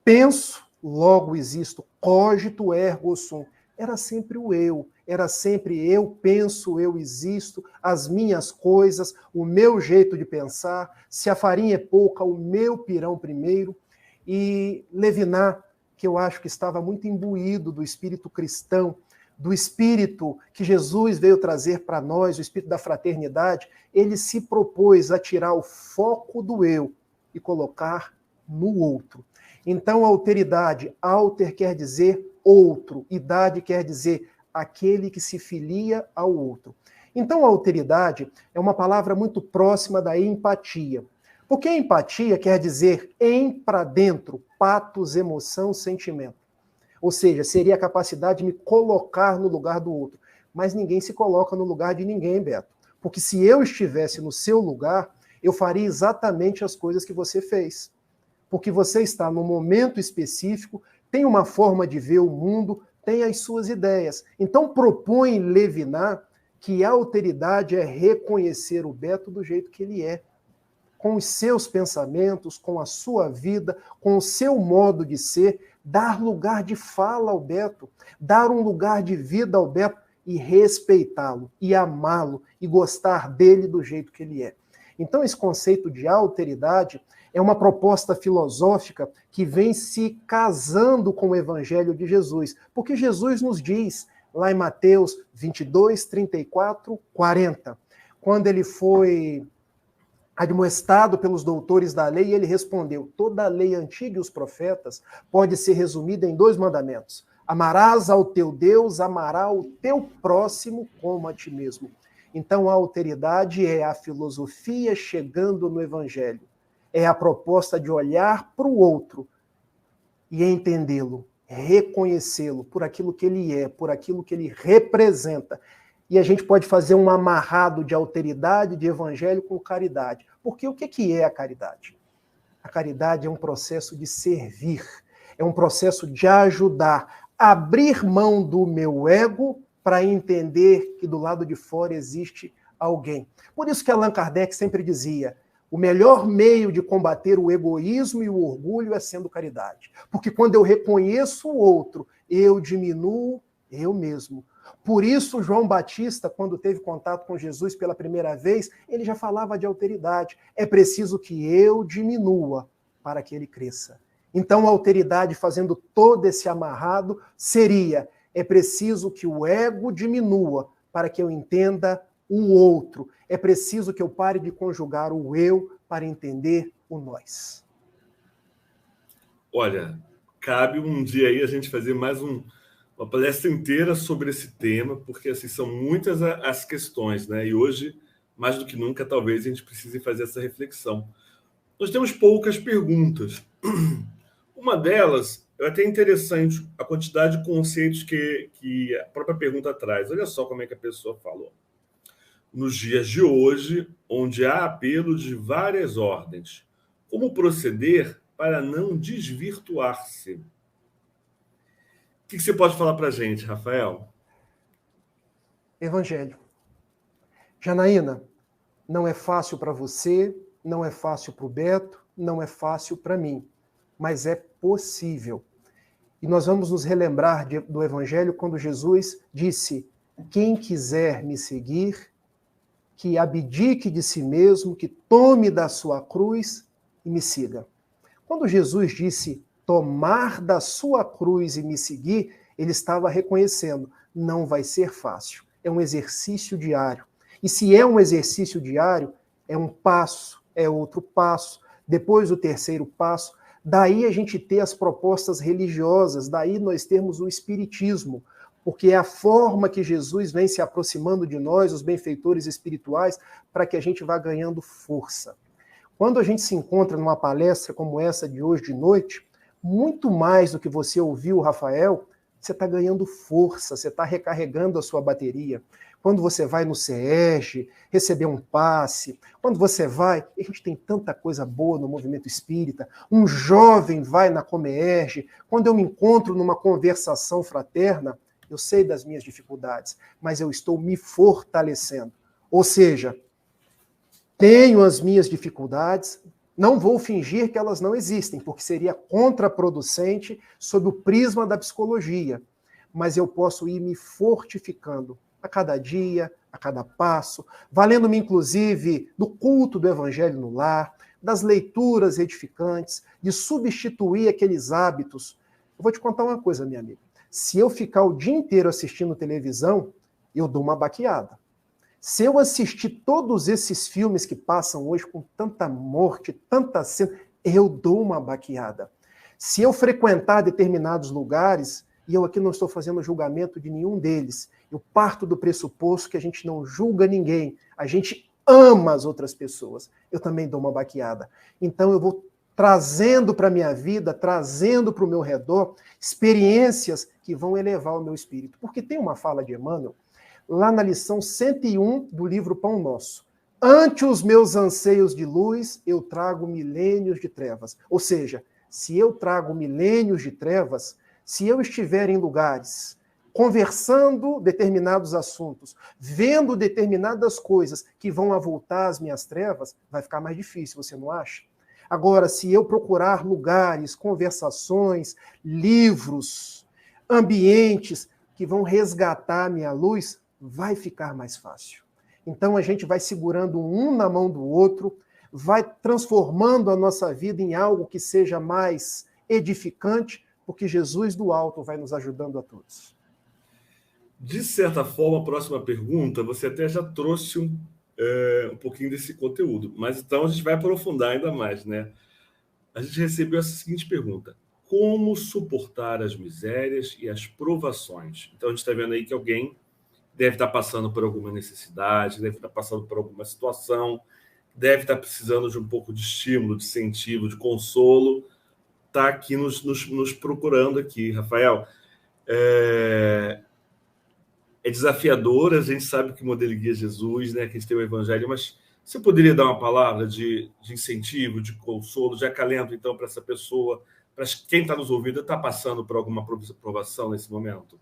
penso, logo existo, cogito ergo sum. Era sempre o eu, era sempre eu penso, eu existo, as minhas coisas, o meu jeito de pensar, se a farinha é pouca, o meu pirão primeiro. E Levinas, que eu acho que estava muito imbuído do espírito cristão, do espírito que Jesus veio trazer para nós, o espírito da fraternidade, ele se propôs a tirar o foco do eu e colocar no outro. Então, alteridade, alter quer dizer outro, idade quer dizer aquele que se filia ao outro. Então, a alteridade é uma palavra muito próxima da empatia. Porque empatia quer dizer em para dentro, patos, emoção, sentimento. Ou seja, seria a capacidade de me colocar no lugar do outro. Mas ninguém se coloca no lugar de ninguém, Beto. Porque se eu estivesse no seu lugar, eu faria exatamente as coisas que você fez. Porque você está num momento específico, tem uma forma de ver o mundo, tem as suas ideias. Então propõe Levinas que a alteridade é reconhecer o Beto do jeito que ele é, com os seus pensamentos, com a sua vida, com o seu modo de ser, dar lugar de fala ao Beto, dar um lugar de vida ao Beto e respeitá-lo, e amá-lo, e gostar dele do jeito que ele é. Então, esse conceito de alteridade é uma proposta filosófica que vem se casando com o Evangelho de Jesus, porque Jesus nos diz, lá em Mateus 22, 34, 40, quando ele foi admoestado pelos doutores da lei, ele respondeu: toda a lei antiga e os profetas pode ser resumida em 2 mandamentos. Amarás ao teu Deus, amarás o teu próximo como a ti mesmo. Então a alteridade é a filosofia chegando no Evangelho. É a proposta de olhar para o outro e entendê-lo, reconhecê-lo por aquilo que ele é, por aquilo que ele representa. E a gente pode fazer um amarrado de alteridade, de evangelho com caridade. Porque o que é a caridade? A caridade é um processo de servir, é um processo de ajudar, abrir mão do meu ego para entender que do lado de fora existe alguém. Por isso que Allan Kardec sempre dizia: o melhor meio de combater o egoísmo e o orgulho é sendo caridade. Porque quando eu reconheço o outro, eu diminuo eu mesmo. Por isso, João Batista, quando teve contato com Jesus pela primeira vez, ele já falava de alteridade. É preciso que eu diminua para que ele cresça. Então, a alteridade, fazendo todo esse amarrado, seria: é preciso que o ego diminua para que eu entenda o outro. É preciso que eu pare de conjugar o eu para entender o nós. Olha, cabe um dia aí a gente fazer mais uma palestra inteira sobre esse tema, porque assim, são muitas as questões, né? E hoje, mais do que nunca, talvez a gente precise fazer essa reflexão. Nós temos poucas perguntas. Uma delas, é até interessante a quantidade de conceitos que a própria pergunta traz. Olha só como é que a pessoa falou. Nos dias de hoje, onde há apelo de várias ordens, como proceder para não desvirtuar-se? O que você pode falar para a gente, Rafael? Evangelho. Janaína, não é fácil para você, não é fácil para o Beto, não é fácil para mim, mas é possível. E nós vamos nos relembrar do Evangelho quando Jesus disse: quem quiser me seguir, que abdique de si mesmo, que tome da sua cruz e me siga. Quando Jesus disse tomar da sua cruz e me seguir, ele estava reconhecendo: não vai ser fácil, é um exercício diário. E se é um exercício diário, é um passo, é outro passo, depois o terceiro passo, daí a gente ter as propostas religiosas, daí nós termos o espiritismo, porque é a forma que Jesus vem se aproximando de nós, os benfeitores espirituais, para que a gente vá ganhando força. Quando a gente se encontra numa palestra como essa de hoje de noite, muito mais do que você ouviu, Rafael, você está ganhando força, você está recarregando a sua bateria. Quando você vai no CERJ, receber um passe, quando você vai, a gente tem tanta coisa boa no movimento espírita, um jovem vai na Comerge, quando eu me encontro numa conversação fraterna, eu sei das minhas dificuldades, mas eu estou me fortalecendo. Ou seja, tenho as minhas dificuldades, não vou fingir que elas não existem, porque seria contraproducente sob o prisma da psicologia, mas eu posso ir me fortificando a cada dia, a cada passo, valendo-me inclusive do culto do Evangelho no lar, das leituras edificantes, de substituir aqueles hábitos. Eu vou te contar uma coisa, minha amiga. Se eu ficar o dia inteiro assistindo televisão, eu dou uma baqueada. Se eu assistir todos esses filmes que passam hoje com tanta morte, tanta cena, eu dou uma baqueada. Se eu frequentar determinados lugares, e eu aqui não estou fazendo julgamento de nenhum deles, eu parto do pressuposto que a gente não julga ninguém, a gente ama as outras pessoas, eu também dou uma baqueada. Então eu vou trazendo para a minha vida, trazendo para o meu redor, experiências que vão elevar o meu espírito. Porque tem uma fala de Emmanuel, lá na lição 101 do livro Pão Nosso. Ante os meus anseios de luz, eu trago milênios de trevas. Ou seja, se eu trago milênios de trevas, se eu estiver em lugares conversando determinados assuntos, vendo determinadas coisas que vão avultar as minhas trevas, vai ficar mais difícil, você não acha? Agora, se eu procurar lugares, conversações, livros, ambientes que vão resgatar a minha luz, vai ficar mais fácil. Então a gente vai segurando um na mão do outro, vai transformando a nossa vida em algo que seja mais edificante, porque Jesus do alto vai nos ajudando a todos. De certa forma, a próxima pergunta, você até já trouxe um pouquinho desse conteúdo, mas então a gente vai aprofundar ainda mais, né? A gente recebeu essa seguinte pergunta: como suportar as misérias e as provações? Então a gente está vendo aí que alguém deve estar passando por alguma necessidade, deve estar passando por alguma situação, deve estar precisando de um pouco de estímulo, de incentivo, de consolo, está aqui nos procurando aqui, Rafael. É desafiador, a gente sabe que o modelo guia Jesus, né, que a gente tem o Evangelho, mas você poderia dar uma palavra de incentivo, de consolo, de acalento, então, para essa pessoa, para quem está nos ouvindo, está passando por alguma provação nesse momento?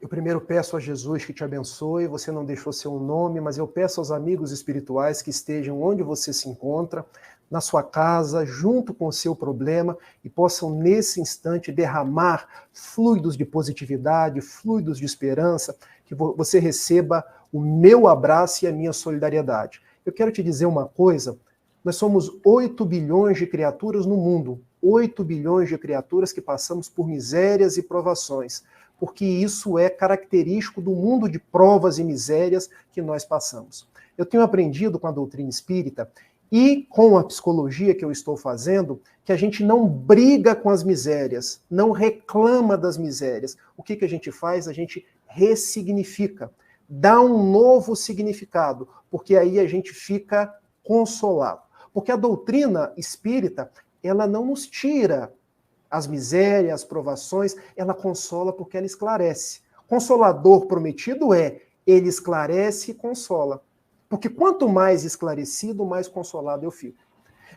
Eu primeiro peço a Jesus que te abençoe, você não deixou seu nome, mas eu peço aos amigos espirituais que estejam onde você se encontra, na sua casa, junto com o seu problema, e possam, nesse instante, derramar fluidos de positividade, fluidos de esperança, que você receba o meu abraço e a minha solidariedade. Eu quero te dizer uma coisa, nós somos 8 bilhões de criaturas no mundo, 8 bilhões de criaturas que passamos por misérias e provações, porque isso é característico do mundo de provas e misérias que nós passamos. Eu tenho aprendido com a doutrina espírita e com a psicologia que eu estou fazendo, que a gente não briga com as misérias, não reclama das misérias. O que a gente faz? A gente ressignifica, dá um novo significado, porque aí a gente fica consolado. Porque a doutrina espírita, ela não nos tira as misérias, as provações, ela consola porque ela esclarece. Consolador prometido ele esclarece e consola. Porque quanto mais esclarecido, mais consolado eu fico.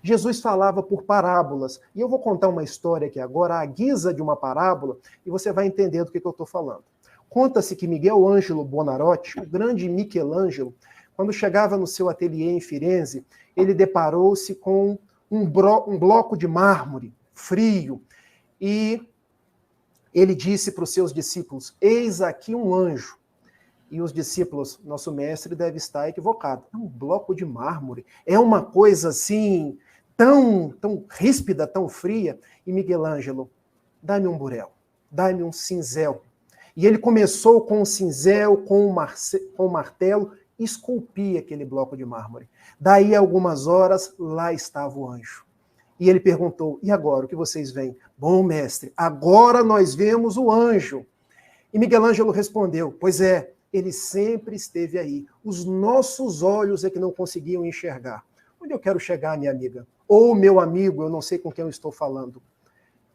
Jesus falava por parábolas, e eu vou contar uma história aqui agora, à guisa de uma parábola, e você vai entender do que eu estou falando. Conta-se que Miguel Ângelo Buonarroti, o grande Michelangelo, quando chegava no seu ateliê em Firenze, ele deparou-se com um bloco de mármore frio, e ele disse para os seus discípulos: eis aqui um anjo. E os discípulos, nosso mestre deve estar equivocado. É um bloco de mármore. É uma coisa assim, tão ríspida, tão fria. E Miguel Ângelo, dá-me um burel, dá-me um cinzel. E ele começou com o cinzel, com o martelo, e esculpia aquele bloco de mármore. Daí a algumas horas, lá estava o anjo. E ele perguntou: e agora, o que vocês veem? Bom, mestre, agora nós vemos o anjo. E Miguel Ângelo respondeu: pois é, ele sempre esteve aí. Os nossos olhos é que não conseguiam enxergar. Onde eu quero chegar, minha amiga? Ou meu amigo, eu não sei com quem eu estou falando.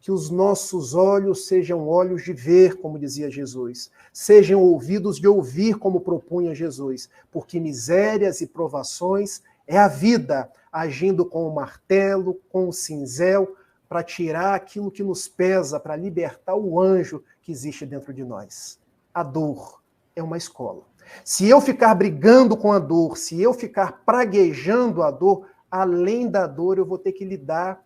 Que os nossos olhos sejam olhos de ver, como dizia Jesus. Sejam ouvidos de ouvir, como propunha Jesus. Porque misérias e provações é a vida agindo com o martelo, com o cinzel, para tirar aquilo que nos pesa, para libertar o anjo que existe dentro de nós. A dor é uma escola. Se eu ficar brigando com a dor, se eu ficar praguejando a dor, além da dor eu vou ter que lidar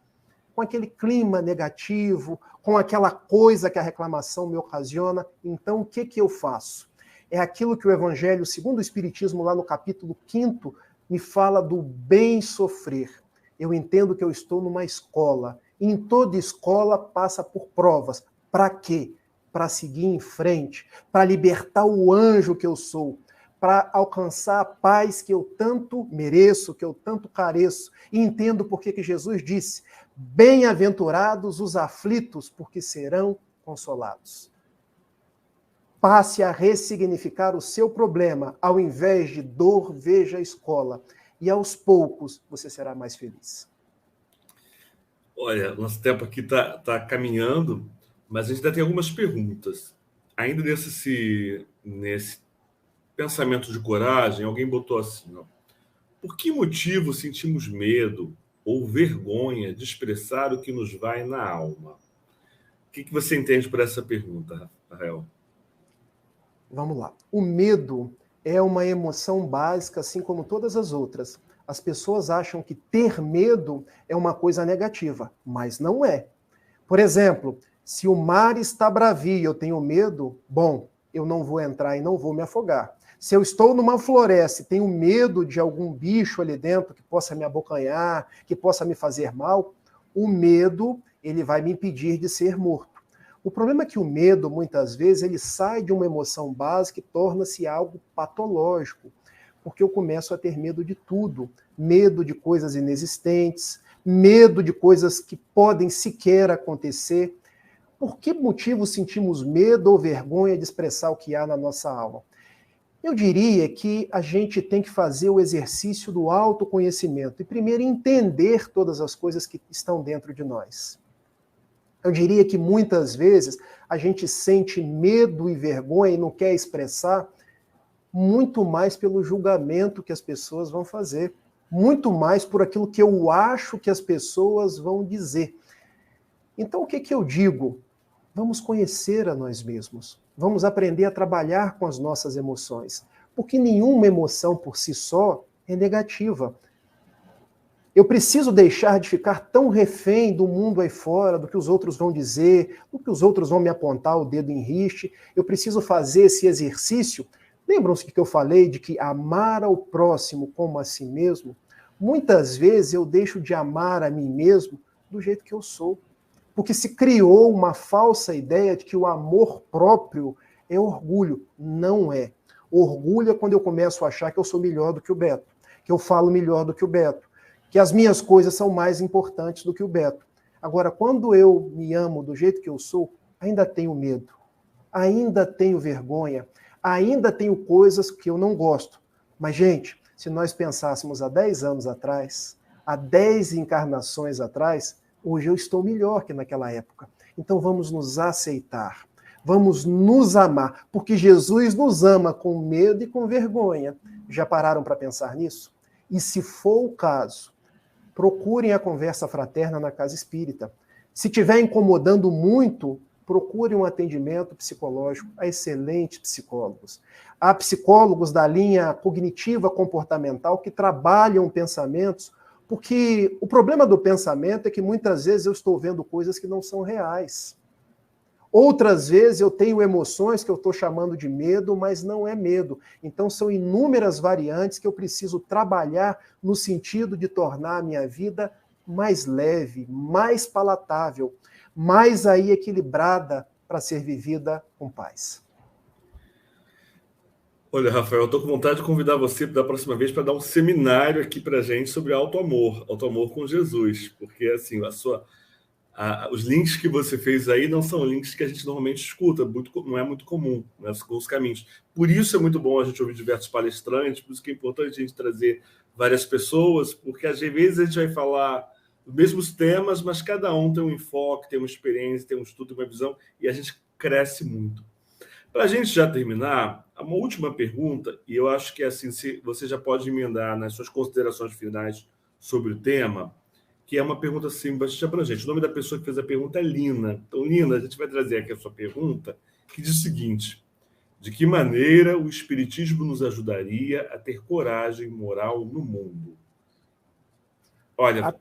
com aquele clima negativo, com aquela coisa que a reclamação me ocasiona. Então, o que eu faço? É aquilo que o Evangelho, segundo o Espiritismo, lá no capítulo 5º, me fala do bem sofrer. Eu entendo que eu estou numa escola. E em toda escola passa por provas. Para quê? Para seguir em frente, para libertar o anjo que eu sou, para alcançar a paz que eu tanto mereço, que eu tanto careço. E entendo porque que Jesus disse: bem-aventurados os aflitos, porque serão consolados. Passe a ressignificar o seu problema. Ao invés de dor, veja a escola. E aos poucos você será mais feliz. Olha, nosso tempo aqui está caminhando, mas a gente ainda tem algumas perguntas. Ainda nesse pensamento de coragem, alguém botou assim: ó, por que motivo sentimos medo ou vergonha de expressar o que nos vai na alma? O que você entende por essa pergunta, Rafael? Vamos lá. O medo é uma emoção básica, assim como todas as outras. As pessoas acham que ter medo é uma coisa negativa, mas não é. Por exemplo, se o mar está bravio e eu tenho medo, bom, eu não vou entrar e não vou me afogar. Se eu estou numa floresta e tenho medo de algum bicho ali dentro que possa me abocanhar, que possa me fazer mal, o medo, ele vai me impedir de ser morto. O problema é que o medo, muitas vezes, ele sai de uma emoção básica e torna-se algo patológico, porque eu começo a ter medo de tudo, medo de coisas inexistentes, medo de coisas que podem sequer acontecer. Por que motivo sentimos medo ou vergonha de expressar o que há na nossa alma? Eu diria que a gente tem que fazer o exercício do autoconhecimento e primeiro entender todas as coisas que estão dentro de nós. Eu diria que muitas vezes a gente sente medo e vergonha e não quer expressar muito mais pelo julgamento que as pessoas vão fazer, muito mais por aquilo que eu acho que as pessoas vão dizer. Então, o que eu digo? Vamos conhecer a nós mesmos. Vamos aprender a trabalhar com as nossas emoções. Porque nenhuma emoção por si só é negativa. Eu preciso deixar de ficar tão refém do mundo aí fora, do que os outros vão dizer, do que os outros vão me apontar o dedo em riste. Eu preciso fazer esse exercício. Lembram-se que eu falei de que amar ao próximo como a si mesmo? Muitas vezes eu deixo de amar a mim mesmo do jeito que eu sou. Porque se criou uma falsa ideia de que o amor próprio é orgulho. Não é. Orgulho é quando eu começo a achar que eu sou melhor do que o Beto, que eu falo melhor do que o Beto, que as minhas coisas são mais importantes do que o Beto. Agora, quando eu me amo do jeito que eu sou, ainda tenho medo, ainda tenho vergonha, ainda tenho coisas que eu não gosto. Mas, gente, se nós pensássemos há 10 anos atrás, há 10 encarnações atrás, hoje eu estou melhor que naquela época. Então vamos nos aceitar, vamos nos amar, porque Jesus nos ama com medo e com vergonha. Já pararam para pensar nisso? E se for o caso, procurem a conversa fraterna na casa espírita. Se estiver incomodando muito, procure um atendimento psicológico. Há excelentes psicólogos. Há psicólogos da linha cognitiva comportamental que trabalham pensamentos, porque o problema do pensamento é que muitas vezes eu estou vendo coisas que não são reais. Outras vezes eu tenho emoções que eu estou chamando de medo, mas não é medo. Então são inúmeras variantes que eu preciso trabalhar no sentido de tornar a minha vida mais leve, mais palatável, mais aí equilibrada para ser vivida com paz. Olha, Rafael, eu estou com vontade de convidar você da próxima vez para dar um seminário aqui para a gente sobre auto-amor com Jesus, porque assim, os links que você fez aí não são links que a gente normalmente escuta, não é muito comum, né, com os caminhos. Por isso é muito bom a gente ouvir diversos palestrantes, por isso que é importante a gente trazer várias pessoas, porque às vezes a gente vai falar os mesmos temas, mas cada um tem um enfoque, tem uma experiência, tem um estudo, uma visão, e a gente cresce muito. Para a gente já terminar, uma última pergunta, e eu acho que assim, você já pode emendar nas suas considerações finais sobre o tema, que é uma pergunta assim, bastante abrangente. O nome da pessoa que fez a pergunta é Lina. Então, Lina, a gente vai trazer aqui a sua pergunta, que diz o seguinte: de que maneira o Espiritismo nos ajudaria a ter coragem moral no mundo? Olha,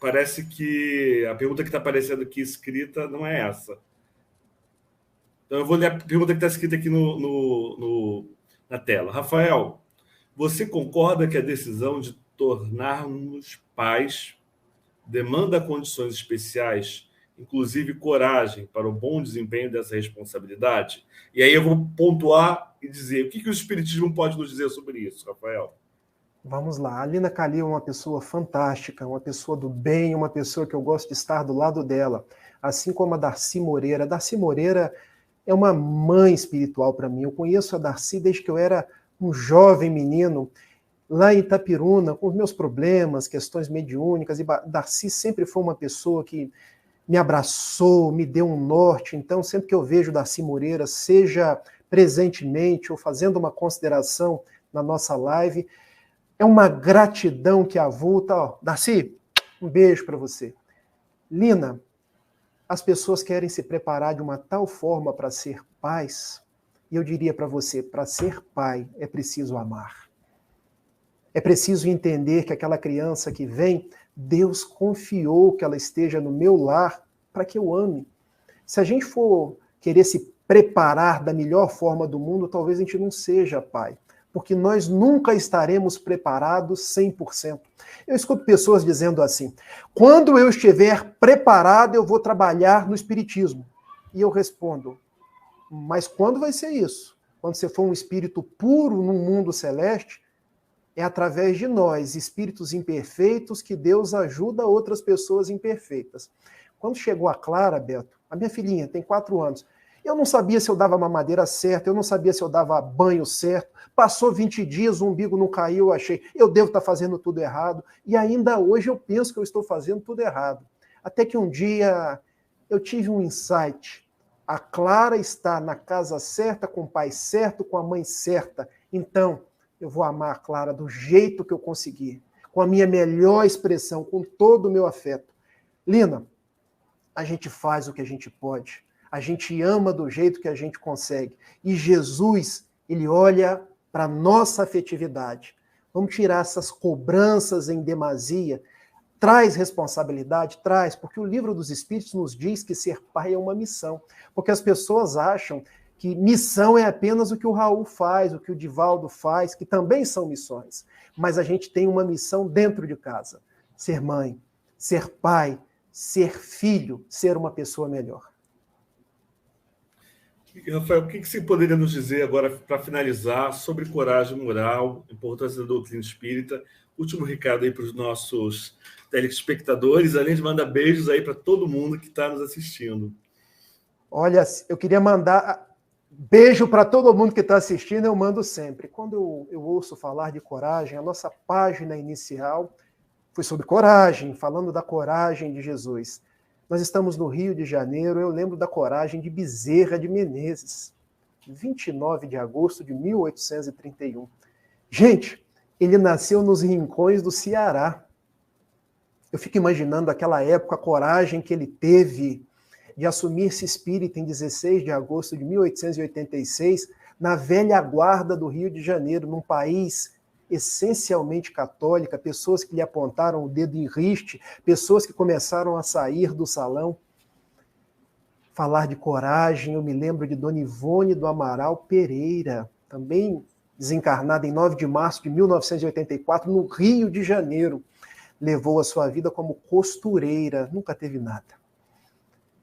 parece que a pergunta que está aparecendo aqui escrita não é essa. Então, eu vou ler a pergunta que está escrita aqui na tela. Rafael, você concorda que a decisão de tornar-nos pais demanda condições especiais, inclusive coragem, para o bom desempenho dessa responsabilidade? E aí eu vou pontuar e dizer o que o Espiritismo pode nos dizer sobre isso, Rafael. Vamos lá. A Lina Calil é uma pessoa fantástica, uma pessoa do bem, uma pessoa que eu gosto de estar do lado dela. Assim como a Darcy Moreira. A Darcy Moreira é uma mãe espiritual para mim. Eu conheço a Darcy desde que eu era um jovem menino, lá em Itapiruna, com os meus problemas, questões mediúnicas, e Darcy sempre foi uma pessoa que me abraçou, me deu um norte. Então, sempre que eu vejo Darcy Moreira, seja presentemente ou fazendo uma consideração na nossa live, é uma gratidão que avulta. Ó, Darcy, um beijo para você. Lina, as pessoas querem se preparar de uma tal forma para ser pais, E eu diria para você, para ser pai é preciso amar. É preciso entender que aquela criança que vem, Deus confiou que ela esteja no meu lar para que eu ame. Se a gente for querer se preparar da melhor forma do mundo, talvez a gente não seja pai, porque nós nunca estaremos preparados 100%. Eu escuto pessoas dizendo assim: quando eu estiver preparado, eu vou trabalhar no espiritismo. E eu respondo: mas quando vai ser isso? Quando você for um espírito puro no mundo celeste, é através de nós, espíritos imperfeitos, que Deus ajuda outras pessoas imperfeitas. Quando chegou a Clara, Beto, a minha filhinha tem 4 anos, eu não sabia se eu dava mamadeira certa, eu não sabia se eu dava banho certo. Passou 20 dias, o umbigo não caiu, eu achei, eu devo estar fazendo tudo errado. E ainda hoje eu penso que eu estou fazendo tudo errado. Até que um dia eu tive um insight. A Clara está na casa certa, com o pai certo, com a mãe certa. Então, eu vou amar a Clara do jeito que eu conseguir, com a minha melhor expressão, com todo o meu afeto. Lina, a gente faz o que a gente pode. A gente ama do jeito que a gente consegue. E Jesus, ele olha para a nossa afetividade. Vamos tirar essas cobranças em demasia. Traz responsabilidade? Traz, porque o livro dos Espíritos nos diz que ser pai é uma missão. Porque as pessoas acham que missão é apenas o que o Raul faz, o que o Divaldo faz, que também são missões. Mas a gente tem uma missão dentro de casa. Ser mãe, ser pai, ser filho, ser uma pessoa melhor. Rafael, o que você poderia nos dizer agora, para finalizar, sobre coragem moral, importância da doutrina espírita? Último recado aí para os nossos telespectadores, além de mandar beijos aí para todo mundo que está nos assistindo. Olha, eu queria mandar beijo para todo mundo que está assistindo, eu mando sempre. Quando eu ouço falar de coragem, a nossa página inicial foi sobre coragem, falando da coragem de Jesus. Nós estamos no Rio de Janeiro, eu lembro da coragem de Bezerra de Menezes, 29 de agosto de 1831. Gente, ele nasceu nos rincões do Ceará. Eu fico imaginando aquela época, a coragem que ele teve de assumir-se espírita em 16 de agosto de 1886, na velha guarda do Rio de Janeiro, num país essencialmente católica, pessoas que lhe apontaram o dedo em riste, pessoas que começaram a sair do salão. Falar de coragem, eu me lembro de Dona Ivone do Amaral Pereira, também desencarnada em 9 de março de 1984, no Rio de Janeiro. Levou a sua vida como costureira, nunca teve nada.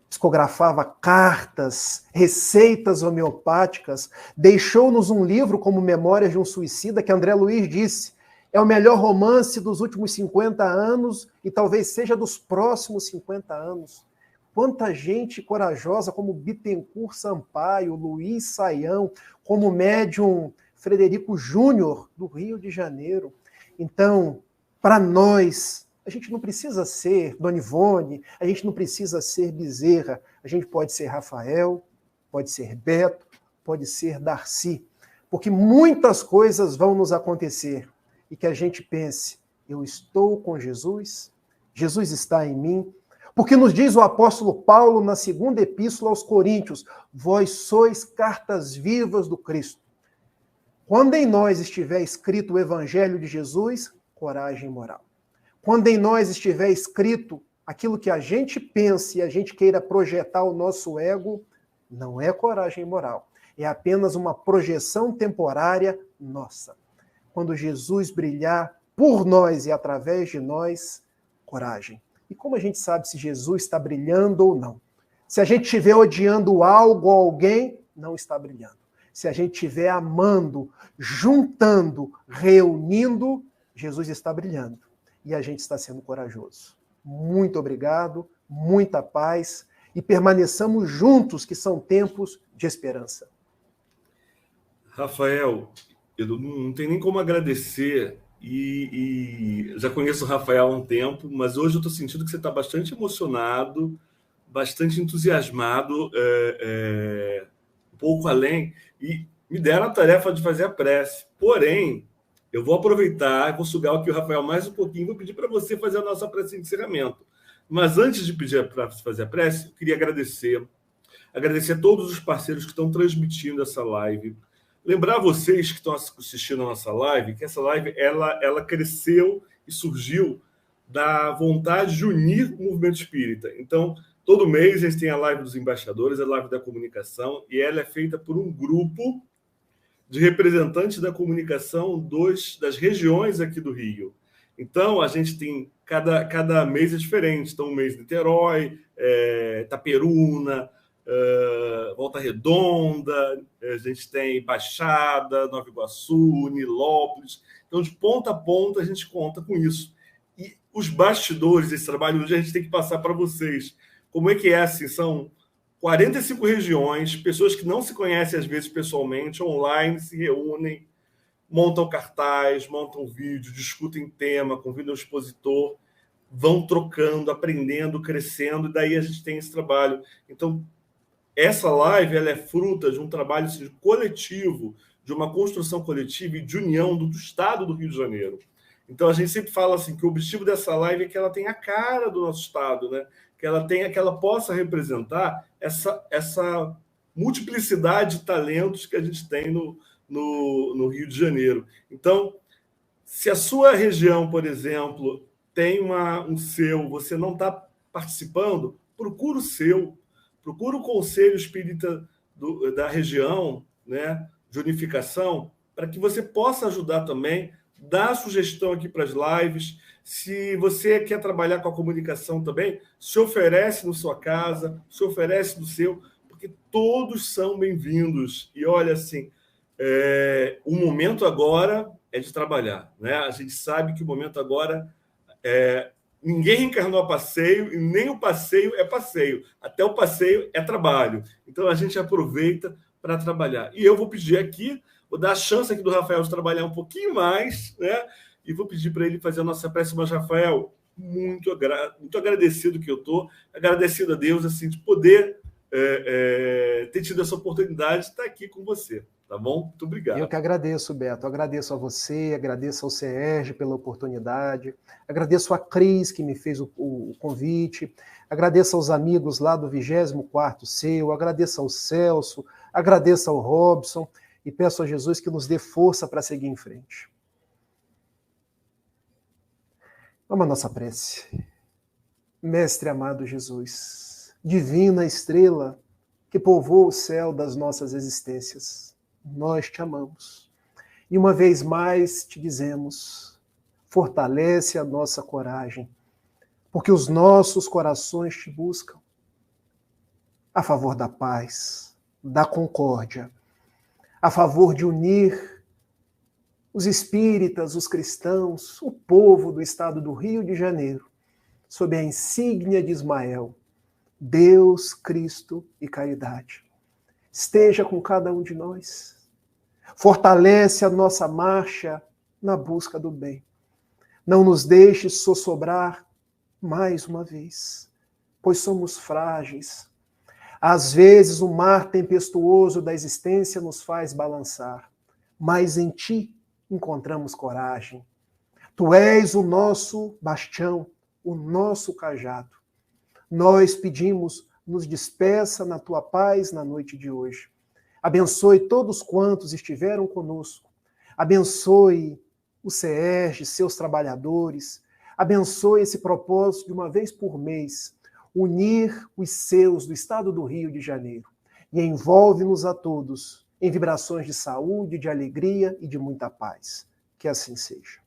Psicografava cartas, receitas homeopáticas, deixou-nos um livro como Memórias de um Suicida, que André Luiz disse, é o melhor romance dos últimos 50 anos e talvez seja dos próximos 50 anos. Quanta gente corajosa, como Bittencourt Sampaio, Luiz Saião, como o médium Frederico Júnior, do Rio de Janeiro. Então, para nós, a gente não precisa ser Dona Ivone, a gente não precisa ser Bezerra, a gente pode ser Rafael, pode ser Beto, pode ser Darcy, porque muitas coisas vão nos acontecer e que a gente pense, eu estou com Jesus, Jesus está em mim, porque nos diz o apóstolo Paulo na 2ª epístola aos Coríntios, vós sois cartas vivas do Cristo. Quando em nós estiver escrito o evangelho de Jesus, coragem moral. Quando em nós estiver escrito aquilo que a gente pensa e a gente queira projetar o nosso ego, não é coragem moral. É apenas uma projeção temporária nossa. Quando Jesus brilhar por nós e através de nós, coragem. E como a gente sabe se Jesus está brilhando ou não? Se a gente estiver odiando algo ou alguém, não está brilhando. Se a gente estiver amando, juntando, reunindo, Jesus está brilhando. E a gente está sendo corajoso. Muito obrigado, muita paz e permaneçamos juntos, que são tempos de esperança. Rafael, eu não tenho nem como agradecer e já conheço o Rafael há um tempo, mas hoje eu estou sentindo que você está bastante emocionado, bastante entusiasmado, um pouco além, e me deram a tarefa de fazer a prece. Porém, eu vou aproveitar, vou sugar aqui o Rafael mais um pouquinho, vou pedir para você fazer a nossa prece de encerramento. Mas antes de pedir para fazer a prece, eu queria agradecer Agradecer a todos os parceiros que estão transmitindo essa live. Lembrar vocês que estão assistindo a nossa live, que essa live ela cresceu e surgiu da vontade de unir o movimento espírita. Então, todo mês a gente tem a live dos embaixadores, a live da comunicação, e ela é feita por um grupo de representantes da comunicação das regiões aqui do Rio. Então, a gente tem, cada mês é diferente. Então, um mês de Niterói, Itaperuna, Volta Redonda, a gente tem Baixada, Nova Iguaçu, Nilópolis. Então, de ponta a ponta, a gente conta com isso. E os bastidores desse trabalho, hoje a gente tem que passar para vocês. Como é que é assim? São 45 regiões, pessoas que não se conhecem às vezes pessoalmente, online, se reúnem, montam cartaz, montam vídeo, discutem tema, convidam o expositor, vão trocando, aprendendo, crescendo, e daí a gente tem esse trabalho. Então, essa live ela é fruta de um trabalho assim, coletivo, de uma construção coletiva e de união do Estado do Rio de Janeiro. Então, a gente sempre fala assim, que o objetivo dessa live é que ela tenha a cara do nosso Estado, né? Que ela possa representar essa multiplicidade de talentos que a gente tem no Rio de Janeiro. Então, se a sua região, por exemplo, tem um seu, você não está participando, procura o seu, procura o Conselho Espírita da região, né, de unificação, para que você possa ajudar também, dar sugestão aqui para as lives. Se você quer trabalhar com a comunicação também, se oferece na sua casa, se oferece no seu, porque todos são bem-vindos. E olha, assim, o momento agora é de trabalhar, né? A gente sabe que o momento agora ninguém reencarnou a passeio e nem o passeio é passeio. Até o passeio é trabalho. Então, a gente aproveita para trabalhar. E eu vou pedir aqui, vou dar a chance aqui do Rafael de trabalhar um pouquinho mais, né? E vou pedir para ele fazer a nossa prece. Mas, Rafael, muito agradecido que eu estou, agradecido a Deus assim, de poder ter tido essa oportunidade de estar aqui com você. Tá bom? Muito obrigado. Eu que agradeço, Beto. Agradeço a você, agradeço ao CERJ pela oportunidade, agradeço a Cris, que me fez o convite, agradeço aos amigos lá do 24º seu, agradeço ao Celso, agradeço ao Robson e peço a Jesus que nos dê força para seguir em frente. Vamos à nossa prece. Mestre amado Jesus, divina estrela que povoa o céu das nossas existências, nós te amamos. E uma vez mais te dizemos, fortalece a nossa coragem, porque os nossos corações te buscam a favor da paz, da concórdia, a favor de unir os espíritas, os cristãos, o povo do estado do Rio de Janeiro, sob a insígnia de Ismael, Deus, Cristo e caridade. Esteja com cada um de nós. Fortalece a nossa marcha na busca do bem. Não nos deixe sossobrar mais uma vez, pois somos frágeis. Às vezes o mar tempestuoso da existência nos faz balançar, mas em ti encontramos coragem. Tu és o nosso bastião, o nosso cajado. Nós pedimos, nos despeça na tua paz na noite de hoje. Abençoe todos quantos estiveram conosco. Abençoe o CERJ, seus trabalhadores. Abençoe esse propósito de uma vez por mês, unir os seus do estado do Rio de Janeiro. E envolve-nos a todos em vibrações de saúde, de alegria e de muita paz. Que assim seja.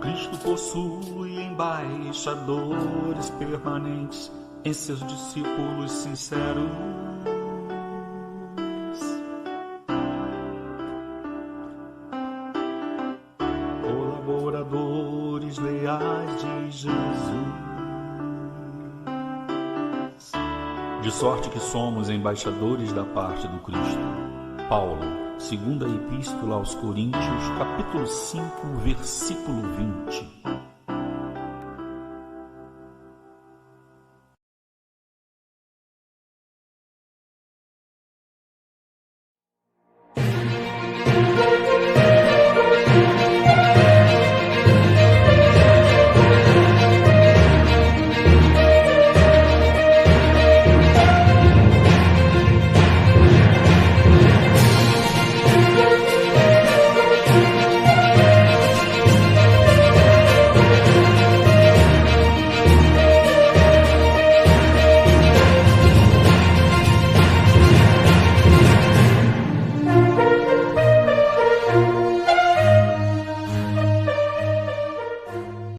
Cristo possui embaixadores permanentes em seus discípulos sinceros, colaboradores leais de Jesus, de sorte que somos embaixadores da parte do Cristo. Paulo, segunda Epístola aos Coríntios, capítulo 5, versículo 20.